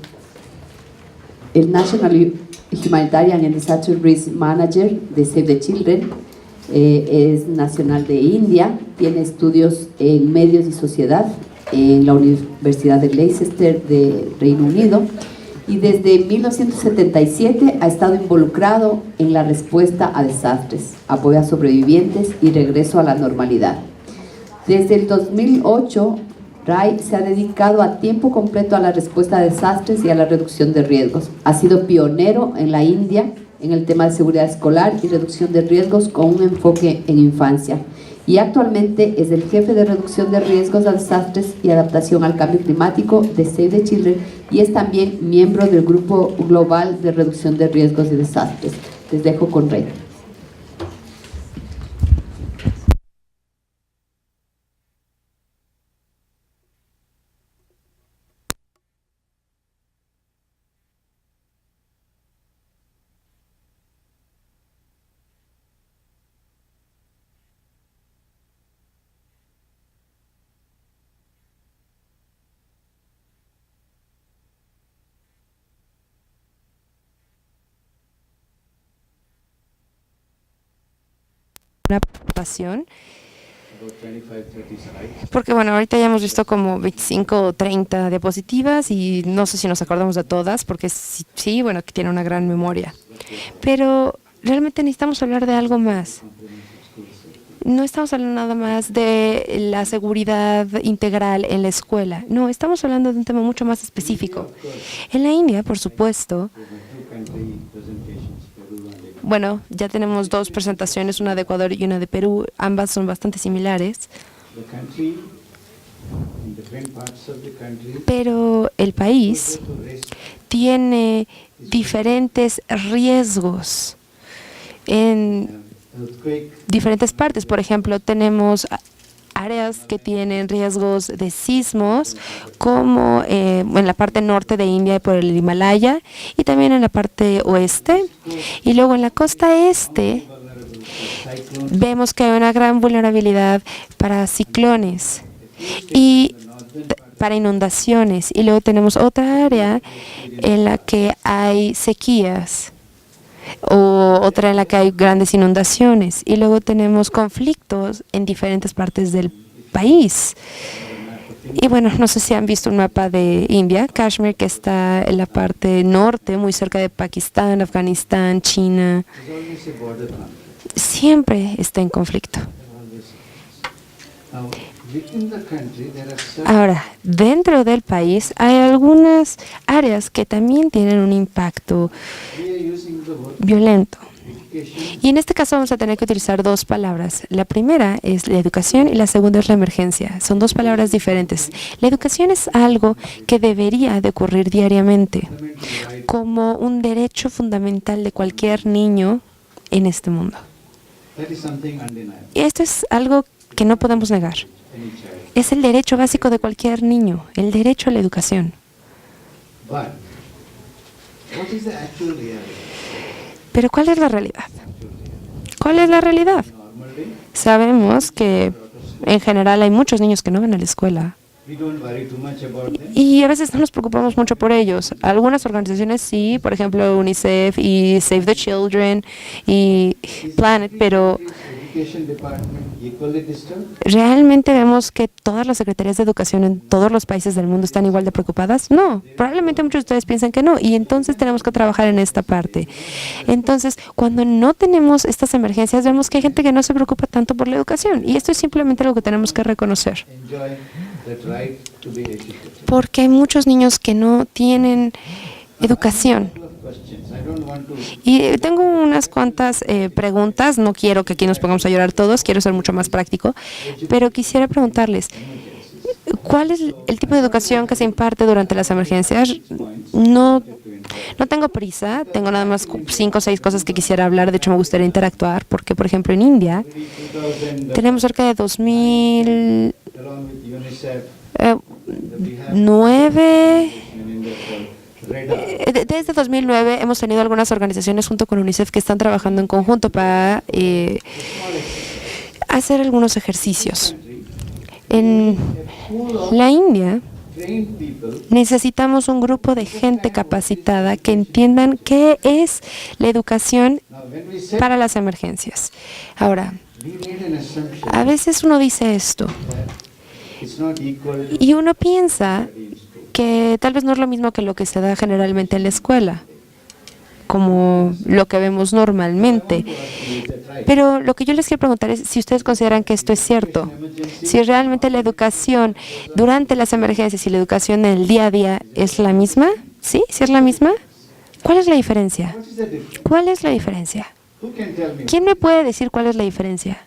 National Humanitarian and Disaster Risk Manager de Save the Children. Es nacional de India, tiene estudios en medios y sociedad en la Universidad de Leicester de Reino Unido y desde 1977 ha estado involucrado en la respuesta a desastres, apoyo a sobrevivientes y regreso a la normalidad. Desde el 2008, Ray se ha dedicado a tiempo completo a la respuesta a desastres y a la reducción de riesgos. Ha sido pionero en la India en el tema de seguridad escolar y reducción de riesgos con un enfoque en infancia. Y actualmente es el jefe de reducción de riesgos a desastres y adaptación al cambio climático de Save the Children y es también miembro del Grupo Global de Reducción de Riesgos y Desastres. Les dejo con Ray. Una preocupación porque bueno, ahorita ya hemos visto como 25 o 30 diapositivas y no sé si nos acordamos de todas porque sí, bueno, que tiene una gran memoria, pero realmente necesitamos hablar de algo más. No estamos hablando nada más de la seguridad integral en la escuela, no, estamos hablando de un tema mucho más específico. En la India, por supuesto, bueno, ya tenemos dos presentaciones, una de Ecuador y una de Perú. Ambas son bastante similares. Pero el país tiene diferentes riesgos en diferentes partes. Por ejemplo, tenemos áreas que tienen riesgos de sismos, como en la parte norte de India por el Himalaya y también en la parte oeste. Y luego en la costa este vemos que hay una gran vulnerabilidad para ciclones. Y para inundaciones, y luego tenemos otra área en la que hay sequías, o otra en la que hay grandes inundaciones, y luego tenemos conflictos en diferentes partes del país. Y bueno, no sé si han visto un mapa de India, Kashmir, que está en la parte norte, muy cerca de Pakistán, Afganistán, China. Siempre está en conflicto. Ahora, dentro del país hay algunas áreas que también tienen un impacto violento. Y en este caso vamos a tener que utilizar dos palabras. La primera es la educación y la segunda es la emergencia. Son dos palabras diferentes. La educación es algo que debería de ocurrir diariamente, como un derecho fundamental de cualquier niño en este mundo. Y esto es algo que no podemos negar. Es el derecho básico de cualquier niño, el derecho a la educación. Pero ¿cuál es la realidad? ¿Cuál es la realidad? Sabemos que en general hay muchos niños que no van a la escuela. Y a veces no nos preocupamos mucho por ellos. Algunas organizaciones sí, por ejemplo UNICEF y Save the Children y Planet, pero ¿realmente vemos que todas las secretarías de educación en todos los países del mundo están igual de preocupadas? No, probablemente muchos de ustedes piensan que no, y entonces tenemos que trabajar en esta parte. Entonces, cuando no tenemos estas emergencias, vemos que hay gente que no se preocupa tanto por la educación, y esto es simplemente lo que tenemos que reconocer. Porque hay muchos niños que no tienen educación. Y tengo unas cuantas preguntas, no quiero que aquí nos pongamos a llorar todos, quiero ser mucho más práctico, pero quisiera preguntarles, ¿cuál es el tipo de educación que se imparte durante las emergencias? No tengo prisa, tengo nada más 5 o 6 cosas que quisiera hablar, de hecho me gustaría interactuar, porque por ejemplo en India tenemos cerca de 2009... Desde 2009 hemos tenido algunas organizaciones junto con UNICEF que están trabajando en conjunto para hacer algunos ejercicios. En la India necesitamos un grupo de gente capacitada que entiendan qué es la educación para las emergencias. Ahora, a veces uno dice esto y uno piensa que tal vez no es lo mismo que lo que se da generalmente en la escuela, como lo que vemos normalmente. Pero lo que yo les quiero preguntar es si ustedes consideran que esto es cierto, si realmente la educación durante las emergencias y la educación en el día a día es la misma. ¿Sí? ¿Sí es la misma? ¿Cuál es la diferencia? ¿Cuál es la diferencia? ¿Quién me puede decir cuál es la diferencia?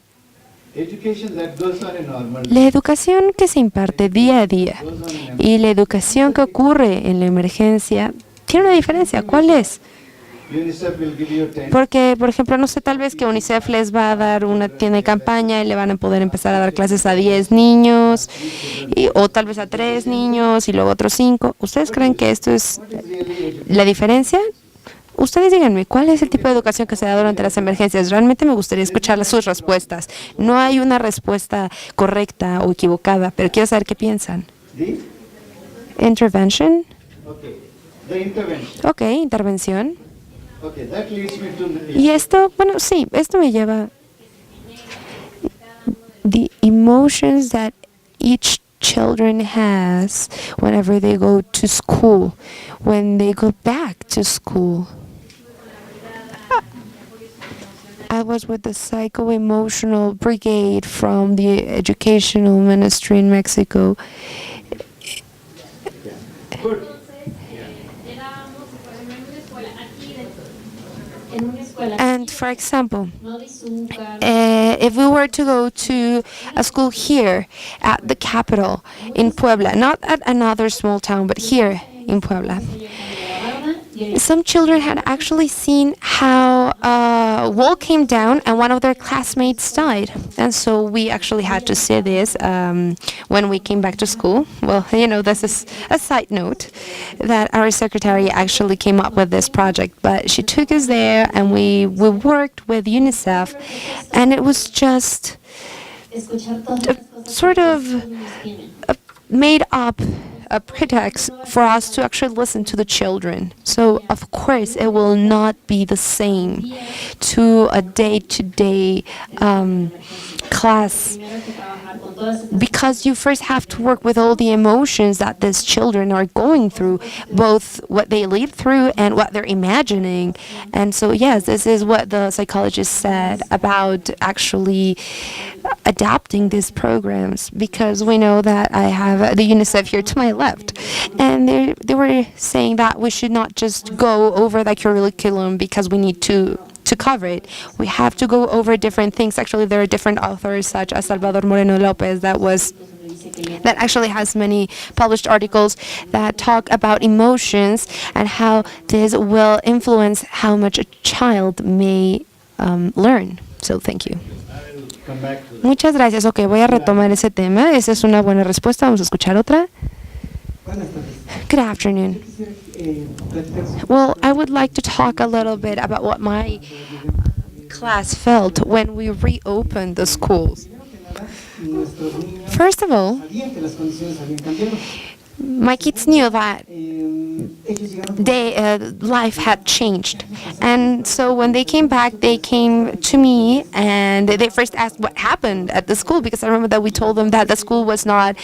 La educación que se imparte día a día y la educación que ocurre en la emergencia tiene una diferencia. ¿Cuál es? Porque, por ejemplo, no sé, tal vez que UNICEF les va a dar una tienda de campaña y le van a poder empezar a dar clases a 10 niños, o tal vez a 3 niños y luego otros 5. ¿Ustedes creen que esto es la diferencia? Ustedes díganme, ¿cuál es el tipo de educación que se da durante las emergencias? Realmente me gustaría escuchar sus respuestas. No hay una respuesta correcta o equivocada, pero quiero saber qué piensan. Intervention. Ok, intervención. Y esto, bueno, sí, esto me lleva the emotions that each children has whenever they go to school, when they go back to school. I was with the psycho-emotional brigade from the educational ministry in Mexico. And for example, if we were to go to a school here at the capital in Puebla, not at another small town, but here in Puebla, some children had actually seen how a wall came down and one of their classmates died. And so we actually had to see this when we came back to school. Well, you know, this is a side note that our secretary actually came up with this project. But she took us there and we worked with UNICEF, and it was just sort of made up a pretext for us to actually listen to the children. So, of course, it will not be the same to a day-to-day class, because you first have to work with all the emotions that these children are going through, both what they live through and what they're imagining. And so, yes, this is what the psychologist said about actually adapting these programs, because we know that I have the UNICEF here to my left, and they were saying that we should not just go over the curriculum because we need to cover it. We have to go over different things. Actually, there are different authors such as Salvador Moreno Lopez that actually has many published articles that talk about emotions and how this will influence how much a child may learn. So thank you. Muchas gracias. Ok, voy a retomar ese tema. Esa es una buena respuesta. Vamos a escuchar otra. Good afternoon. Well, I would like to talk a little bit about what my class felt when we reopened the schools. First of all, my kids knew that life had changed, and so when they came back, they came to me and they first asked what happened at the school, because I remember that we told them that the school was not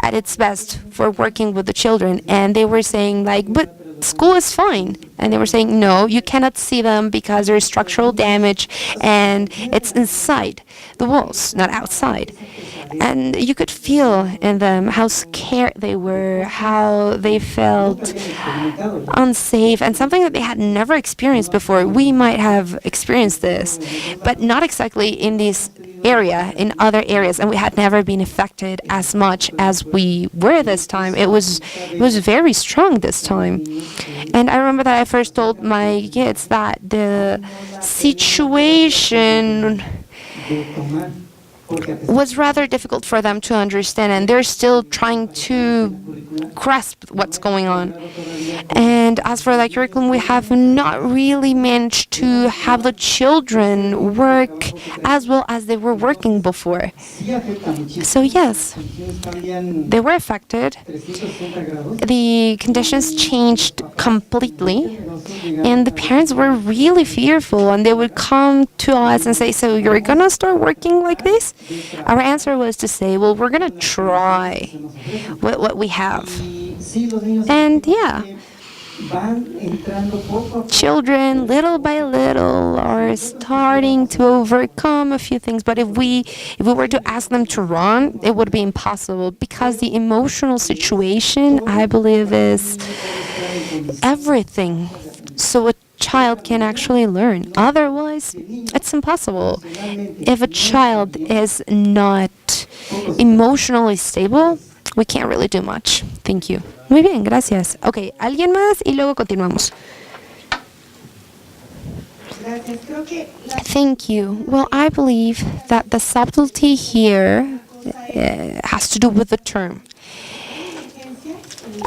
at its best for working with the children, and they were saying like, but school is fine. And they were saying, no, you cannot see them because there's structural damage and it's inside the walls, not outside. And you could feel in them how scared they were, how they felt unsafe, and something that they had never experienced before. We might have experienced this, but not exactly in this area, in other areas, and we had never been affected as much as we were this time. It was very strong this time. And I remember that I first told my kids that the situation was rather difficult for them to understand, and they're still trying to grasp what's going on. And as for the curriculum, we have not really managed to have the children work as well as they were working before. So yes, they were affected. The conditions changed completely, and the parents were really fearful, and they would come to us and say, so you're gonna start working like this? Our answer was to say, well, we're going to try what we have. And yeah, children, little by little, are starting to overcome a few things. But if we were to ask them to run, it would be impossible, because the emotional situation, I believe, is everything. So a child can actually learn. Otherwise, it's impossible. If a child is not emotionally stable, we can't really do much. Thank you. Muy bien, gracias. Okay, ¿alguien más? Y luego continuamos. Thank you. Well, I believe that the subtlety here has to do with the term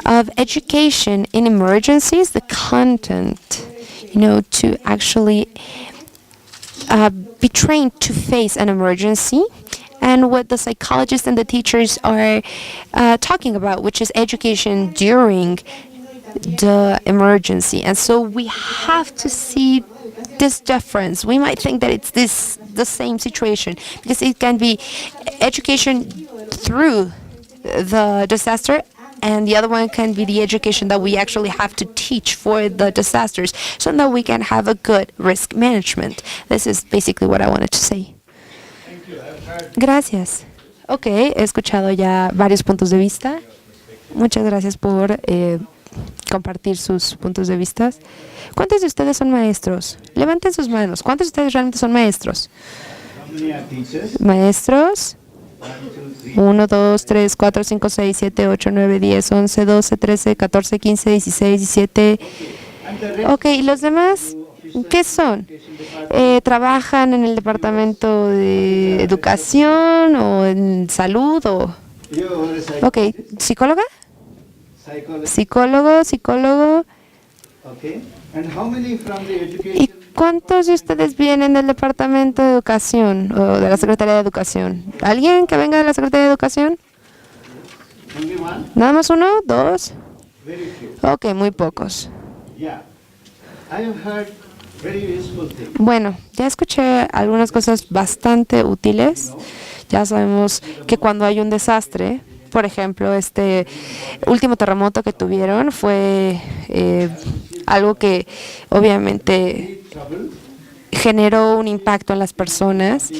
of education in emergencies, the content, to actually be trained to face an emergency, and what the psychologists and the teachers are talking about, which is education during the emergency. And so we have to see this difference. We might think that it's the same situation, because it can be education through the disaster, and the other one can be the education that we actually have to teach for the disasters, so that we can have a good risk management. This is basically what I wanted to say. Gracias. Ok, he escuchado ya varios puntos de vista. Muchas gracias por compartir sus puntos de vista. ¿Cuántos de ustedes son maestros? Levanten sus manos. ¿Cuántos de ustedes realmente son maestros? Maestros. 1, 2, 3, 4, 5, 6, 7, 8, 9, 10, 11, 12, 13, 14, 15, 16, 17. Ok, ¿y los demás? ¿Qué son? ¿Trabajan en el departamento de educación o en salud? Ok, ¿psicóloga? Psicólogo. ¿Y cuántos de ustedes vienen del departamento de educación o de la Secretaría de Educación? ¿Alguien que venga de la Secretaría de Educación? ¿Nada más uno? ¿Dos? Ok, muy pocos. Bueno, ya escuché algunas cosas bastante útiles. Ya sabemos que cuando hay un desastre, por ejemplo, este último terremoto que tuvieron fue algo que obviamente generó un impacto en las personas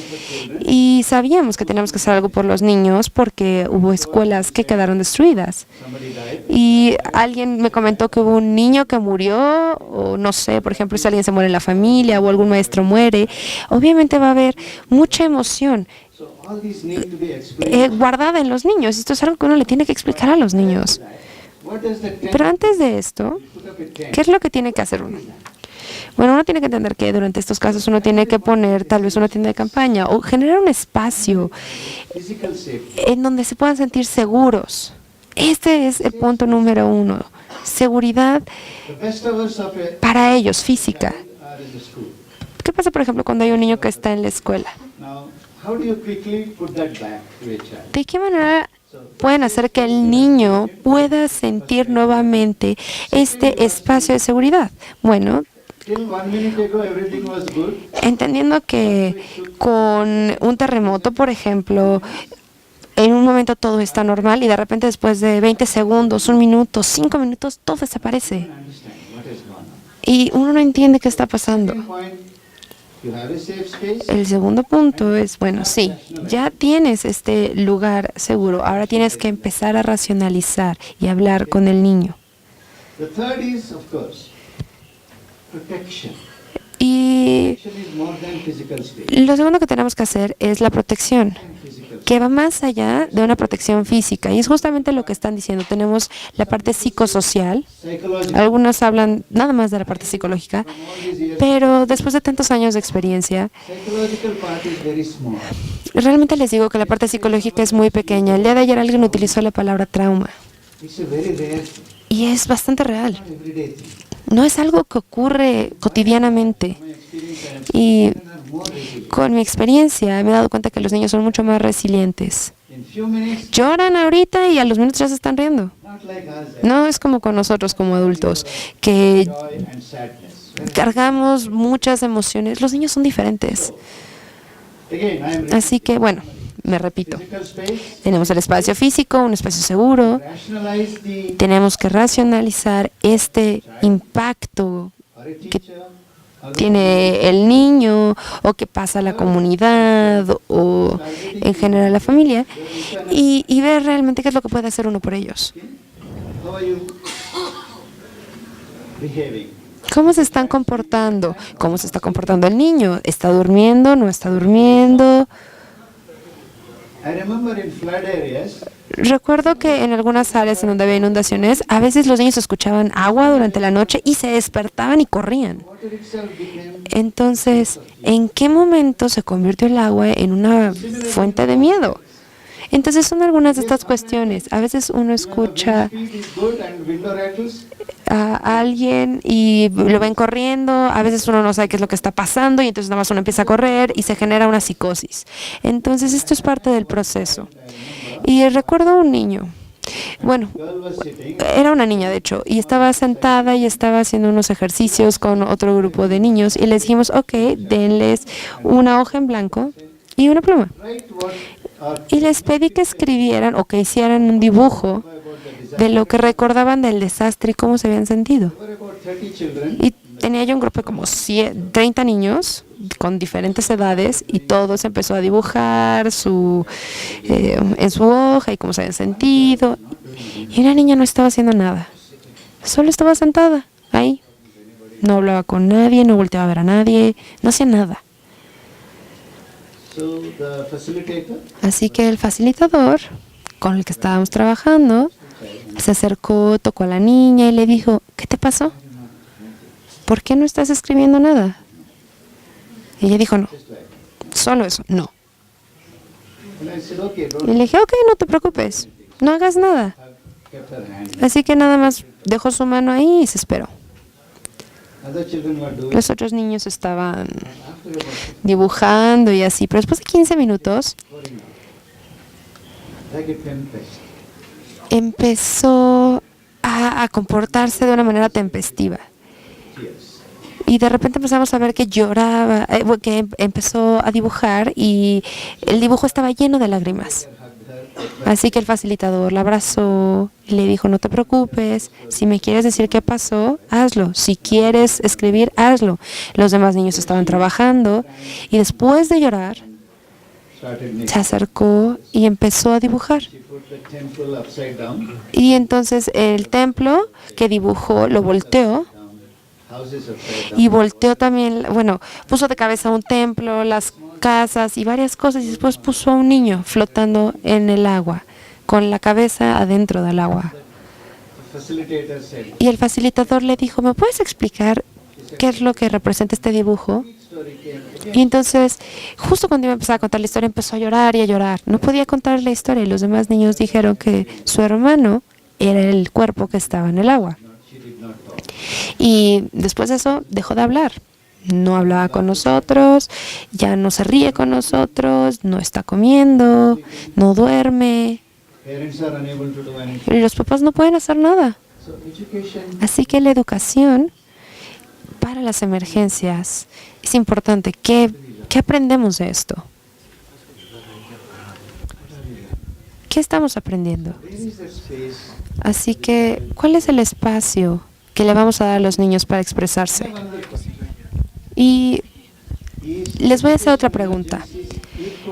y sabíamos que teníamos que hacer algo por los niños porque hubo escuelas que quedaron destruidas. Y alguien me comentó que hubo un niño que murió, o no sé, por ejemplo, si alguien se muere en la familia o algún maestro muere, obviamente va a haber mucha emoción guardada en los niños. Esto es algo que uno le tiene que explicar a los niños. Pero antes de esto, ¿qué es lo que tiene que hacer uno? Bueno, uno tiene que entender que durante estos casos uno tiene que poner tal vez una tienda de campaña o generar un espacio en donde se puedan sentir seguros. Este es el punto número 1. Seguridad para ellos, física. ¿Qué pasa, por ejemplo, cuando hay un niño que está en la escuela? ¿De qué manera pueden hacer que el niño pueda sentir nuevamente este espacio de seguridad? Bueno, entendiendo que con un terremoto, por ejemplo, en un momento todo está normal y de repente después de 20 segundos, 1 minuto, 5 minutos, todo desaparece. Y uno no entiende qué está pasando. El segundo punto es, bueno, sí, ya tienes este lugar seguro, ahora tienes que empezar a racionalizar y hablar con el niño. Y lo segundo que tenemos que hacer es la protección, que va más allá de una protección física. Y es justamente lo que están diciendo. Tenemos la parte psicosocial. Algunos hablan nada más de la parte psicológica, pero después de tantos años de experiencia, realmente les digo que la parte psicológica es muy pequeña. El día de ayer alguien utilizó la palabra trauma. Y es bastante real. No es algo que ocurre cotidianamente. Y con mi experiencia me he dado cuenta que los niños son mucho más resilientes. Lloran ahorita y a los minutos ya se están riendo. No es como con nosotros como adultos, que cargamos muchas emociones. Los niños son diferentes. Así que, bueno, me repito, tenemos el espacio físico, un espacio seguro. Tenemos que racionalizar este impacto que tiene el niño o que pasa a la comunidad o en general la familia y ver realmente qué es lo que puede hacer uno por ellos. ¿Cómo se están comportando? ¿Cómo se está comportando el niño? ¿Está durmiendo? ¿No está durmiendo? Recuerdo que en algunas áreas en donde había inundaciones, a veces los niños escuchaban agua durante la noche y se despertaban y corrían. Entonces, ¿en qué momento se convirtió el agua en una fuente de miedo? Entonces son algunas de estas cuestiones. A veces uno escucha a alguien y lo ven corriendo, a veces uno no sabe qué es lo que está pasando y entonces nada más uno empieza a correr y se genera una psicosis. Entonces esto es parte del proceso. Y recuerdo a un niño, bueno, era una niña de hecho, y estaba sentada y estaba haciendo unos ejercicios con otro grupo de niños y les dijimos, ok, denles una hoja en blanco y una pluma. Y les pedí que escribieran o que hicieran un dibujo de lo que recordaban del desastre y cómo se habían sentido. Y tenía yo un grupo de como 30 niños con diferentes edades y todos empezó a dibujar en su hoja y cómo se habían sentido. Y una niña no estaba haciendo nada, solo estaba sentada ahí. No hablaba con nadie, no volteaba a ver a nadie, no hacía nada. Así que el facilitador con el que estábamos trabajando se acercó, tocó a la niña y le dijo, ¿qué te pasó? ¿Por qué no estás escribiendo nada? Y ella dijo, no, solo eso, no. Y le dije, ok, no te preocupes, no hagas nada. Así que nada más dejó su mano ahí y se esperó. Los otros niños estaban dibujando y así, pero después de 15 minutos empezó a comportarse de una manera tempestiva. Y de repente empezamos a ver que lloraba, que empezó a dibujar y el dibujo estaba lleno de lágrimas. Así que el facilitador la abrazó y le dijo, no te preocupes, si me quieres decir qué pasó, hazlo. Si quieres escribir, hazlo. Los demás niños estaban trabajando y después de llorar, se acercó y empezó a dibujar. Y entonces el templo que dibujó lo volteó. Y volteó también, bueno, puso de cabeza un templo, las casas y varias cosas, y después puso a un niño flotando en el agua, con la cabeza adentro del agua. Y el facilitador le dijo, ¿me puedes explicar qué es lo que representa este dibujo? Y entonces, justo cuando iba a empezar a contar la historia, empezó a llorar y a llorar. No podía contar la historia y los demás niños dijeron que su hermano era el cuerpo que estaba en el agua. Y después de eso dejó de hablar. No hablaba con nosotros, ya no se ríe con nosotros, no está comiendo, no duerme. Y los papás no pueden hacer nada. Así que la educación para las emergencias es importante. ¿Qué aprendemos de esto? ¿Qué estamos aprendiendo? Así que, ¿cuál es el espacio que le vamos a dar a los niños para expresarse? Y les voy a hacer otra pregunta.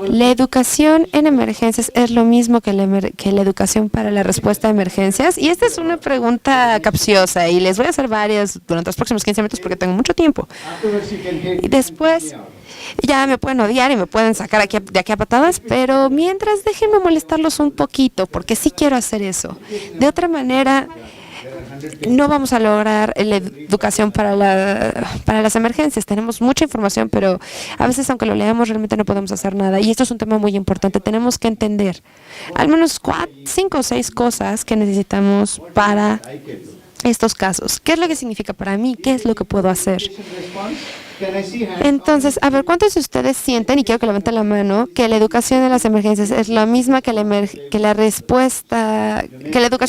¿La educación en emergencias es lo mismo que la educación para la respuesta a emergencias? Y esta es una pregunta capciosa y les voy a hacer varias durante los próximos 15 minutos porque tengo mucho tiempo. Y después ya me pueden odiar y me pueden sacar de aquí a patadas, pero mientras déjenme molestarlos un poquito porque sí quiero hacer eso. De otra manera, no vamos a lograr la educación para las emergencias. Tenemos mucha información, pero a veces, aunque lo leamos, realmente no podemos hacer nada. Y esto es un tema muy importante. Tenemos que entender al menos 5 o 6 cosas que necesitamos para estos casos. ¿Qué es lo que significa para mí? ¿Qué es lo que puedo hacer? Entonces, a ver, ¿cuántos de ustedes sienten, y quiero que levanten la mano, que la educación de las emergencias es la misma que la educación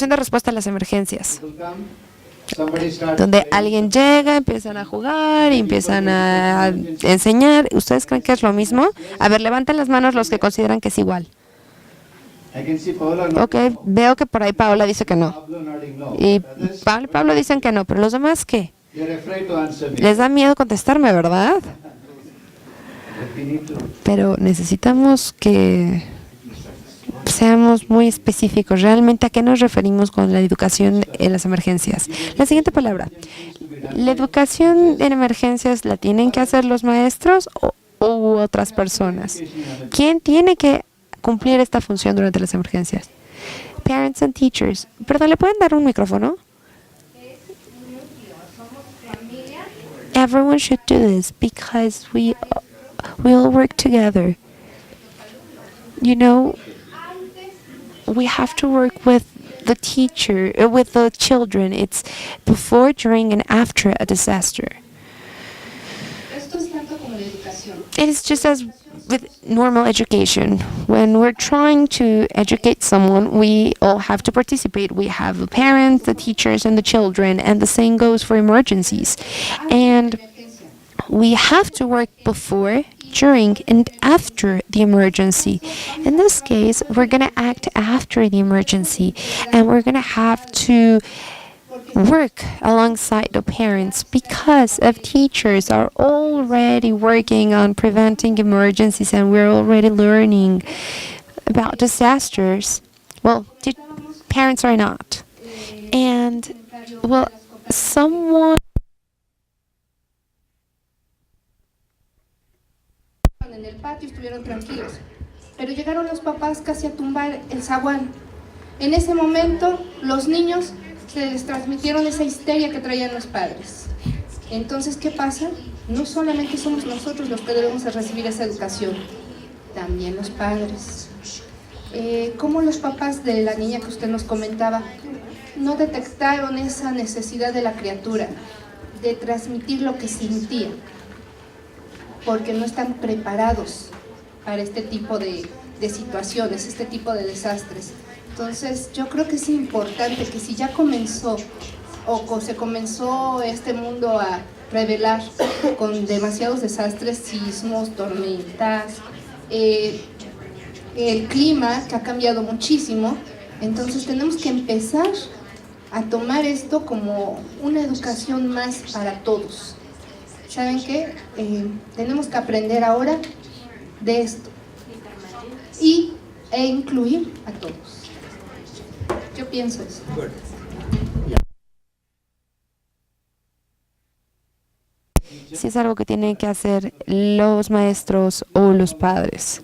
de respuesta a las emergencias? Donde alguien llega, empiezan a jugar y empiezan a enseñar. ¿Ustedes creen que es lo mismo? A ver, levanten las manos los que consideran que es igual. Ok, veo que por ahí Paola dice que no. Y Pablo dicen que no, pero los demás, ¿qué? Les da miedo contestarme, ¿verdad? Pero necesitamos que seamos muy específicos. ¿Realmente a qué nos referimos con la educación en las emergencias? La siguiente palabra. ¿La educación en emergencias la tienen que hacer los maestros u otras personas? ¿Quién tiene que cumplir esta función durante las emergencias? Parents and teachers. Perdón, ¿le pueden dar un micrófono? Everyone should do this because we all work together. You know, we have to work with the teacher, with the children. It's before, during, and after a disaster. It is just as with normal education. When we're trying to educate someone, we all have to participate. We have the parents, the teachers, and the children, and the same goes for emergencies. And we have to work before, during, and after the emergency. In this case, we're going to act after the emergency, and we're going to have to work alongside the parents because if teachers are already working on preventing emergencies and we're already learning about disasters, well, parents are not. And, well, someone... En el patio estuvieron tranquilos, pero llegaron los papás casi a tumbar el zaguán. En ese momento, los niños se les transmitieron esa histeria que traían los padres. Entonces, ¿qué pasa? No solamente somos nosotros los que debemos de recibir esa educación, también los padres. ¿Cómo los papás de la niña que usted nos comentaba no detectaron esa necesidad de la criatura de transmitir lo que sentía? Porque no están preparados para este tipo de situaciones, este tipo de desastres. Entonces, yo creo que es importante que si ya comenzó se comenzó este mundo a revelar con demasiados desastres, sismos, tormentas, el clima que ha cambiado muchísimo, entonces tenemos que empezar a tomar esto como una educación más para todos. ¿Saben qué? Tenemos que aprender ahora de esto e incluir a todos. Yo pienso eso. Si es algo que tienen que hacer los maestros o los padres.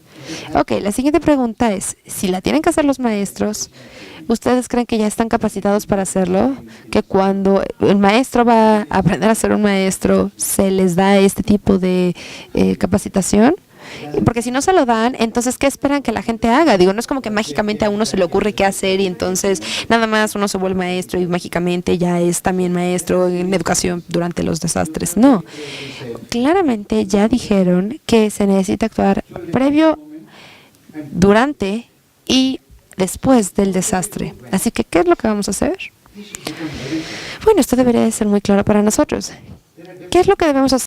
Ok, la siguiente pregunta es, si la tienen que hacer los maestros, ¿ustedes creen que ya están capacitados para hacerlo? Que cuando el maestro va a aprender a ser un maestro, ¿se les da este tipo de capacitación? Porque si no se lo dan, entonces, ¿qué esperan que la gente haga? Digo, no es como que mágicamente a uno se le ocurre qué hacer y entonces nada más uno se vuelve maestro y mágicamente ya es también maestro en educación durante los desastres. No, claramente ya dijeron que se necesita actuar previo, durante y después del desastre. Así que, ¿qué es lo que vamos a hacer? Bueno, esto debería de ser muy claro para nosotros. ¿Qué es lo que debemos hacer?